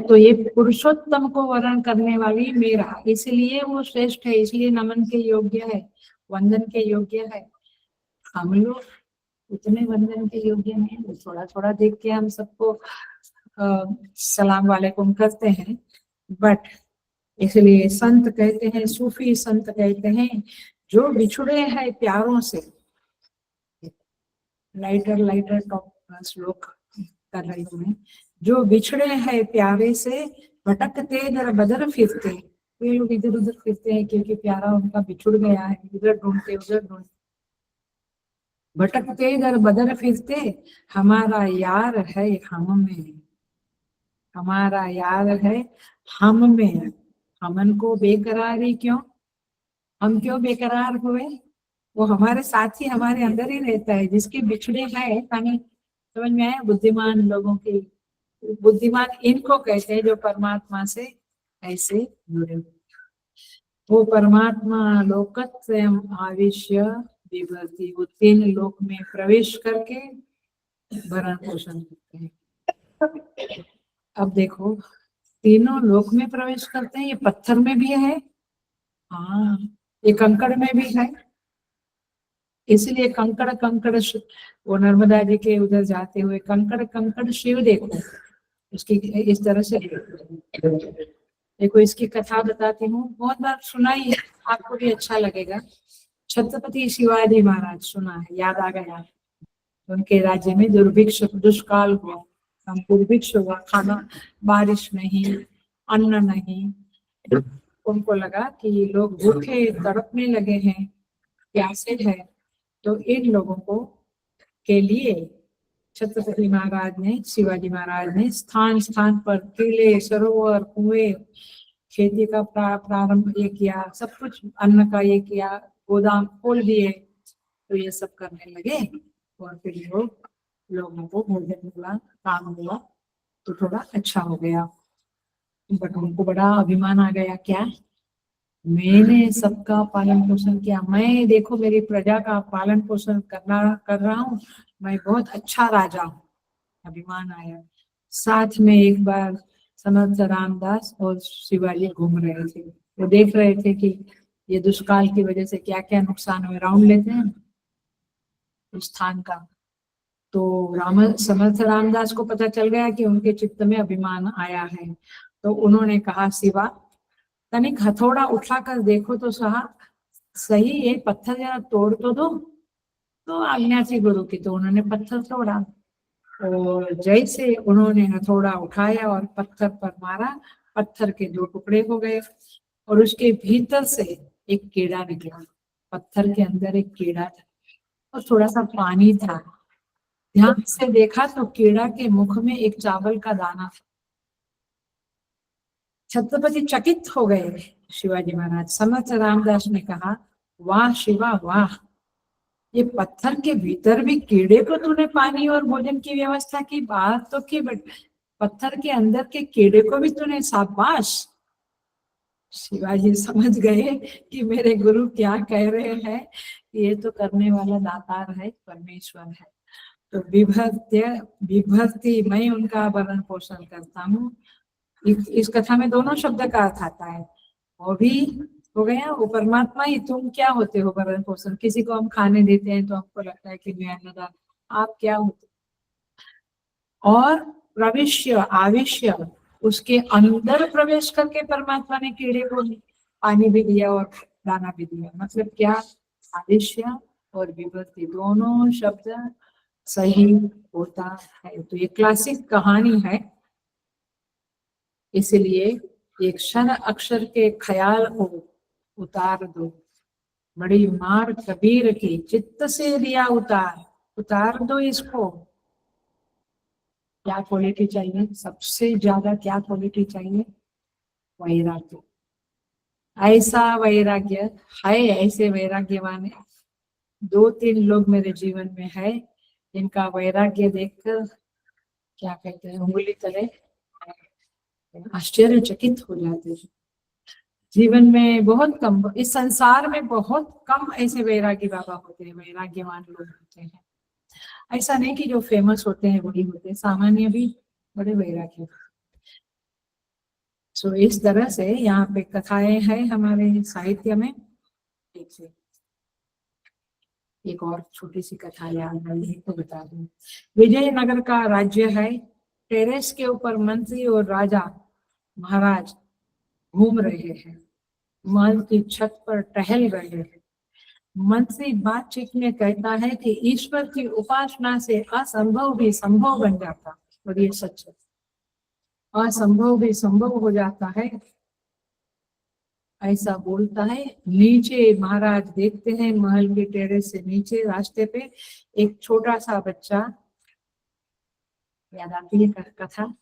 तो ये पुरुषोत्तम को वर्ण करने वाली मीरा, इसलिए वो श्रेष्ठ है, इसलिए नमन के योग्य है, वंदन के योग्य है। हम लोग उतने वंदन के योग्य नहीं, थोड़ा थोड़ा देख के हम सबको सलाम वालेकुम करते हैं। बट इसलिए संत कहते हैं, सूफी संत कहते हैं, जो बिछुड़े हैं प्यारों से, लाइटर टॉप श्लोक कर रही हूँ मैं, जो बिछड़े हैं प्यारे से भटकते दर बदर फिरते, ये लोग इधर उधर फिरते हैं क्योंकि प्यारा उनका बिछुड़ गया है, इधर ढूंढते उधर ढूंढते, भटकते दर बदर फिरते, हमारा यार है हम में, हमारा यार है हम में। हमन को बेकरारी क्यों, हम क्यों बेकरार हुए, वो हमारे साथ ही हमारे अंदर ही रहता है। जिसके बिछड़े है, समझ में आया, बुद्धिमान लोगों के, बुद्धिमान इनको कहते हैं जो परमात्मा से ऐसे जुड़े हुए। वो परमात्मा लोकत स्वयं आविष्य विभर्ति, वो 3 लोक में प्रवेश करके भरण पोषण करते हैं। अब देखो, तीनों लोक में प्रवेश करते हैं, ये पत्थर में भी है, हाँ, ये कंकड़ में भी है। इसलिए कंकड़ कंकड़ वो नर्मदा जी के उधर जाते हुए कंकड़ कंकड़ शिव देखो, इसकी इस तरह से देखो। इसकी कथा बताती हूँ, बहुत बार सुनाई है, आपको भी अच्छा लगेगा। छत्रपति शिवाजी महाराज, सुना है, याद आ गया। उनके राज्य में दुर्भिक्ष दुष्काल हुआ, दुर्भिक्ष हुआ, खाना, बारिश नहीं, अन्न नहीं। उनको लगा कि लोग भूखे तड़पने लगे हैं, प्यासे हैं, तो इन लोगों को के लिए छत्रपति महाराज ने, शिवाजी महाराज ने स्थान स्थान पर किले, सरोवर, कुएं, खेती का प्रारंभ ये किया, सब कुछ अन्न का ये किया, गोदाम खोल दिए। तो ये सब करने लगे और फिर लोगों को भोजन मिला, काम मिला, तो थोड़ा अच्छा हो गया। बट उनको बड़ा अभिमान आ गया, क्या मैंने सबका पालन पोषण किया, मैं देखो मेरी प्रजा का पालन पोषण कर रहा हूँ, मैं बहुत अच्छा राजा हूँ, अभिमान आया। साथ में एक बार समर्थ रामदास और शिवाजी घूम रहे थे, वो देख रहे थे कि ये दुष्काल की वजह से क्या क्या नुकसान हुए, राउंड लेते हैं उस स्थान का। तो समर्थ रामदास को पता चल गया कि उनके चित्त में अभिमान आया है, तो उन्होंने कहा, शिवा तनिक हथौड़ा उठाकर देखो तो सही, ये पत्थर जरा तोड़ तो दो। तो आज्ञा थी गुरु की, तो उन्होंने पत्थर तोड़ा, और जैसे उन्होंने हथौड़ा उठाया और पत्थर पर मारा, पत्थर के 2 टुकड़े हो गए और उसके भीतर से एक कीड़ा निकला। पत्थर के अंदर एक कीड़ा था और थोड़ा सा पानी था। ध्यान से देखा तो कीड़ा के मुख में एक चावल का दाना था। छत्रपति चकित हो गए शिवाजी महाराज। समर्थ रामदास ने कहा, वाह शिवा वाह, ये पत्थर के भीतर भी कीड़े को तूने पानी और भोजन की व्यवस्था की, बात तो की, बट पत्थर के अंदर के कीड़े को भी तूने, शाबाश। शिवाजी समझ गए कि मेरे गुरु क्या कह रहे हैं, ये तो करने वाला दातार है, परमेश्वर है। तो विभर्ति, मैं उनका भरण पोषण करता हूँ। इस कथा में दोनों शब्द का अर्थ आता है, वो भी हो गया, वो परमात्मा ही, तुम क्या होते हो भरण पोषण। किसी को हम खाने देते हैं तो हमको लगता है कि मैं अन्नदाता, आप क्या होते, और प्रविश्य आविश्य, उसके अंदर प्रवेश करके परमात्मा ने कीड़े को पानी भी दिया और दाना भी दिया। मतलब क्या, आविश्य और विभूति दोनों शब्द सही होता है। तो ये क्लासिक कहानी है, इसलिए एक क्षण अक्षर के ख्याल को उतार दो, बड़ी मार कबीर की चित्त से दिया उतार दो इसको। क्या क्वालिटी चाहिए? सबसे ज्यादा क्या क्वालिटी चाहिए? वैराग्य। ऐसा वैराग्य है, ऐसे वैराग्यवान है 2-3 लोग मेरे जीवन में है, इनका वैराग्य देखकर क्या कहते हैं, उंगली तले आश्चर्यचकित हो जाते हैं। जीवन में बहुत कम, इस संसार में बहुत कम ऐसे वैरागी बाबा होते हैं, वैराग्यवान लोग होते हैं। ऐसा नहीं कि जो फेमस होते हैं वही होते हैं, सामान्य भी बड़े वैरागी। सो इस तरह से यहाँ पे कथाएं हैं हमारे साहित्य में। एक और छोटी सी कथा याद आई है तो बता दूं। विजयनगर का राज्य है, टेरेस के ऊपर मंत्री और राजा महाराज घूम रहे हैं, महल की छत पर टहल रहे हैं। मंत्री बातचीत में कहता है कि ईश्वर की उपासना से असंभव भी संभव बन जाता, और ये सच है, असंभव भी संभव हो जाता है, ऐसा बोलता है। नीचे महाराज देखते हैं, महल के टेरेस से नीचे रास्ते पे एक छोटा सा बच्चा, याद आती है कथा,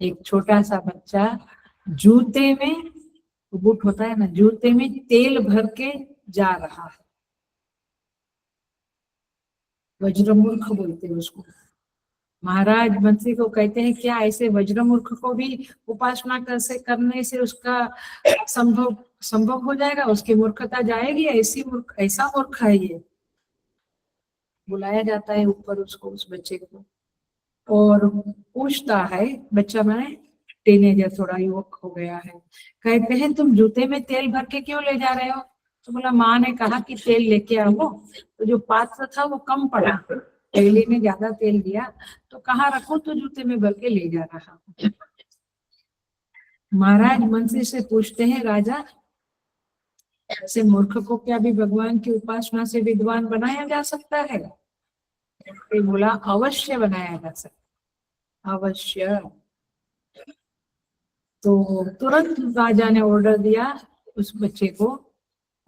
एक छोटा सा बच्चा जूते में, बूट होता है ना, जूते में तेल भर के जा रहा है। वज्रमूर्ख बोलते हैं उसको। महाराज मंत्री को कहते हैं क्या ऐसे वज्रमूर्ख को भी उपासना करने से उसका संभव हो जाएगा, उसकी मूर्खता जाएगी? ऐसा मूर्ख है ये। बुलाया जाता है ऊपर उसको, उस बच्चे को, और पूछता है, बच्चा मैंने टीनेजर, थोड़ा युवक हो गया है, कहते हैं तुम जूते में तेल भर के क्यों ले जा रहे हो? तो बोला माँ ने कहा कि तेल लेके आओ, तो जो पात्र था वो कम पड़ा, पहले ने ज्यादा तेल दिया, तो कहाँ रखो, तो जूते में भर के ले जा रहा। महाराज मंत्री से पूछते हैं, राजा ऐसे मूर्ख को क्या भी भगवान की उपासना से विद्वान बनाया जा सकता है? बोला अवश्य बनाया जा सकता, अवश्य। तो तुरंत राजा ने ऑर्डर दिया उस बच्चे को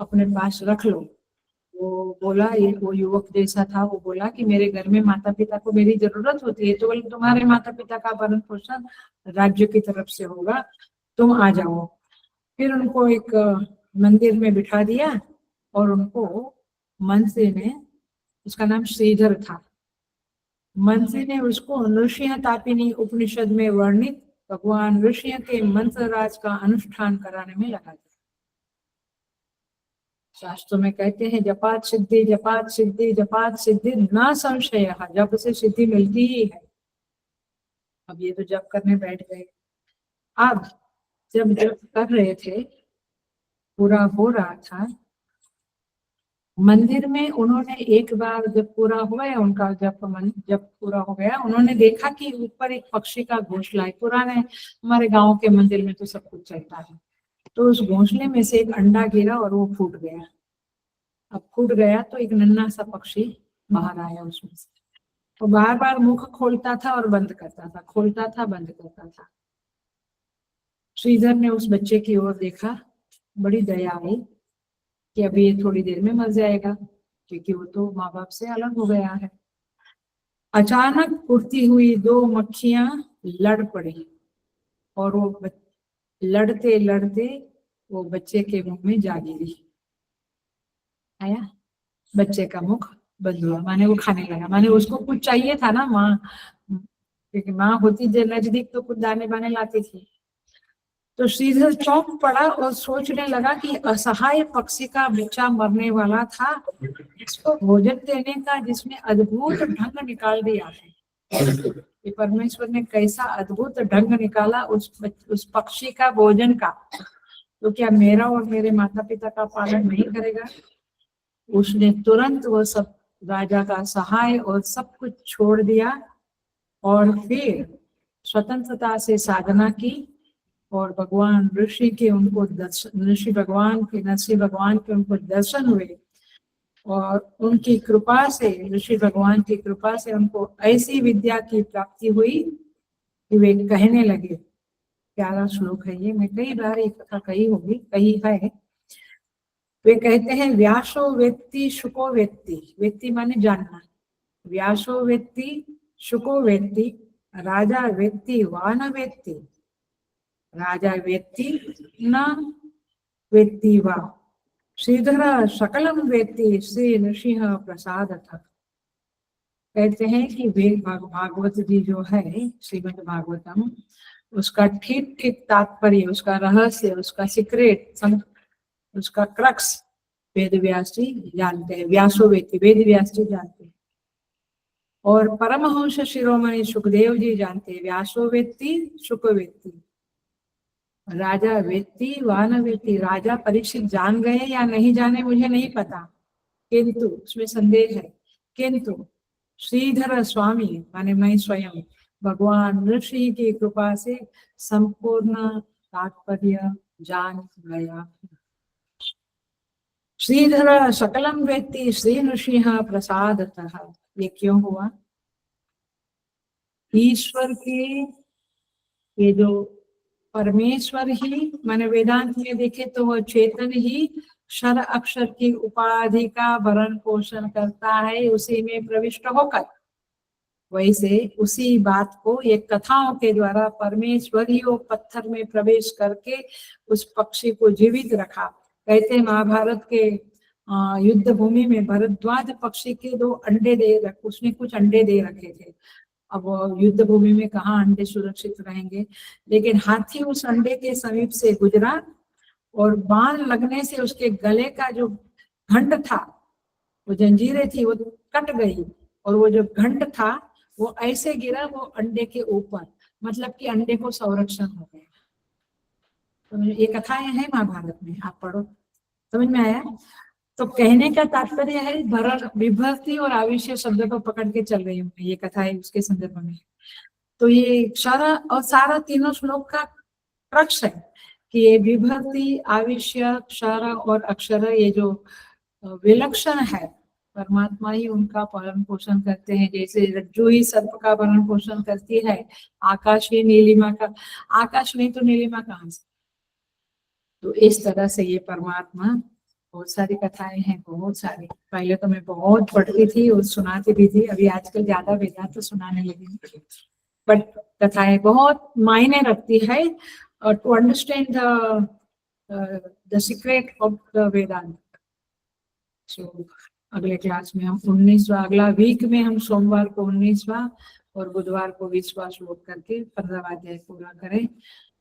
अपने पास रख लो। वो बोला, ये वो युवक जैसा था, वो बोला कि मेरे घर में माता पिता को मेरी जरूरत होती है, तो बोले तुम्हारे माता पिता का भरण पोषण राज्य की तरफ से होगा, तुम आ जाओ। फिर उनको एक मंदिर में बिठा दिया और उनको मंत्री ने, उसका नाम श्रीधर था, मंत्री ने उसको ऋषि तापिनी उपनिषद में वर्णित भगवान ऋषि के मंत्र राज का अनुष्ठान कराने में लगा दिया। शास्त्रों में कहते हैं जपात सिद्धि जपात सिद्धि जपात सिद्धि न संशय, जप से सिद्धि मिलती ही है। अब ये तो जप करने बैठ गए। अब जब जप कर रहे थे, पूरा हो रहा था, मंदिर में उन्होंने एक बार जब पूरा हुआ है उनका जब पूरा हो गया, उन्होंने देखा कि ऊपर एक पक्षी का घोंसला है। पुराने हमारे गांव के मंदिर में तो सब कुछ चलता है, तो उस घोंसले में से एक अंडा गिरा और वो फूट गया। अब फूट गया तो एक नन्हा सा पक्षी बाहर आया उसमें से, तो बार बार मुख खोलता था और बंद करता था, खोलता था बंद करता था। श्रीधर ने उस बच्चे की ओर देखा, बड़ी दया आई कि अभी ये थोड़ी देर में मर जाएगा, क्योंकि वो तो माँ बाप से अलग हो गया है। अचानक उड़ती हुई 2 मक्खियां लड़ पड़ी और वो लड़ते लड़ते वो बच्चे के मुंह में जा गिरी। आया, बच्चे का मुख बंद हुआ, माने वो खाने लगा। माने उसको कुछ चाहिए था ना, माँ, क्योंकि माँ होती जो नजदीक तो कुछ दाने बाने लाती थी। तो श्रीधर चौंक पड़ा और सोचने लगा कि असहाय पक्षी का बच्चा मरने वाला था, इसको भोजन देने का जिसने अद्भुत ढंग निकाल दिया है। कि परमेश्वर ने कैसा अद्भुत ढंग निकाला उस पक्षी का भोजन का, तो क्या मेरा और मेरे माता पिता का पालन नहीं करेगा? उसने तुरंत वो सब, राजा का सहाय और सब कुछ छोड़ दिया और फिर स्वतंत्रता से साधना की और भगवान ऋषि के उनको दर्शन, ऋषि भगवान के नरसिंह भगवान के उनको दर्शन हुए और उनकी कृपा से, ऋषि भगवान की कृपा से उनको ऐसी विद्या की प्राप्ति हुई कि वे कहने लगे, प्यारा श्लोक है ये, मैं कई बार एक कथा कही होगी, कही है। वे कहते हैं, व्यासो वेत्ति शुको वेत्ति, वेत्ति माने जानना, व्यासो वेत्ति शुको वेत्ति, राजा वेत्ति वा न वेत्ति, राजा वेत्ति न वेत्ति वा, श्रीधर सकलम वेत्ति श्री नृसिंह प्रसादतः। कहते हैं कि वेद भागवत जी जो है, श्रीमद् भागवतम, उसका ठीक ठीक तात्पर्य, उसका रहस्य, उसका सीक्रेट, उसका क्रक्स वेद व्यास जी जानते हैं, व्यासो वेत्ति, वेद व्यास जी जानते हैं। और परमहंस शिरोमणि सुखदेव जी जानते हैं, व्यासो वेत्ति शुक वेत्ति, राजा वेत्ति वान वेत्ति। राजा परीक्षित जान गए या नहीं जाने मुझे नहीं पता, किंतु उसमें संदेह है, किंतु श्रीधर स्वामी माने मैं स्वयं भगवान ऋषि की कृपा से संपूर्ण तात्पर्य जान गया। श्रीधर सकलम वेत्ति श्री नृसिंह प्रसादतः। ये क्यों हुआ? ईश्वर के, ये जो परमेश्वर ही, माने वेदांत में देखे तो वह चेतन ही क्षर अक्षर की उपाधि का भरण पोषण करता है उसी में प्रविष्ट होकर। वैसे उसी बात को एक कथाओं के द्वारा परमेश्वर ही वो पत्थर में प्रवेश करके उस पक्षी को जीवित रखा। कहते हैं महाभारत के युद्ध भूमि में भरद्वाज पक्षी के 2 अंडे दे रखे, उसने कुछ अंडे दे रखे थे। अब युद्ध भूमि में कहाँ अंडे सुरक्षित रहेंगे, लेकिन हाथी उस अंडे के समीप से गुजरा और बाण लगने से उसके गले का जो घंट था, वो जंजीरें थी, वो कट गई और वो जो घंट था वो ऐसे गिरा वो अंडे के ऊपर, मतलब कि अंडे को संरक्षण हो गया। तो ये कथाएं हैं महाभारत में, आप पढ़ो, समझ में आया? तो कहने का तात्पर्य है, भरण विभक्ति और आविष्य शब्द को पकड़ के चल रही हूँ ये कथा है उसके संदर्भ में। तो ये सारा तीनों श्लोक का क्रक्स है कि ये विभक्ति, आविष्य, क्षर और अक्षर, ये जो विलक्षण है, परमात्मा ही उनका पालन पोषण करते हैं। जैसे रज्जु ही सर्प का पालन पोषण करती है, आकाश ही नीलिमा का, आकाश नहीं तो नीलिमा कहाँ से? तो इस तरह से ये परमात्मा, बहुत सारी कथाएं हैं, बहुत सारी। पहले तो मैं बहुत पढ़ती थी और सुनाती भी थी, अभी आजकल ज्यादा वेदांत तो सुनाने लगी, बट कथाएं बहुत मायने रखती है to understand the secret of the Vedanta. So अगले क्लास में हम 19वां, अगला वीक में हम सोमवार को 19वां और बुधवार को 20वां श्लोक करके 15वां अध्याय पूरा करें,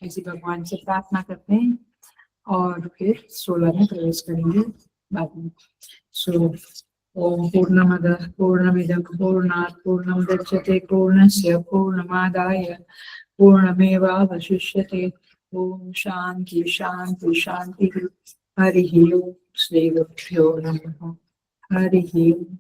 ऐसी भगवान से प्रार्थना करते हैं और फिर 16 में प्रवेश करेंगे बाद में। सो ओम पूर्णमदः पूर्णमिदं पूर्णात् पूर्णमुदच्यते पूर्णस्य पूर्णमादाय पूर्णमेवावशिष्यते। ओम शांति शांति शांति। हरि ओम। श्री गुरुभ्यो नमः। हरि ओम।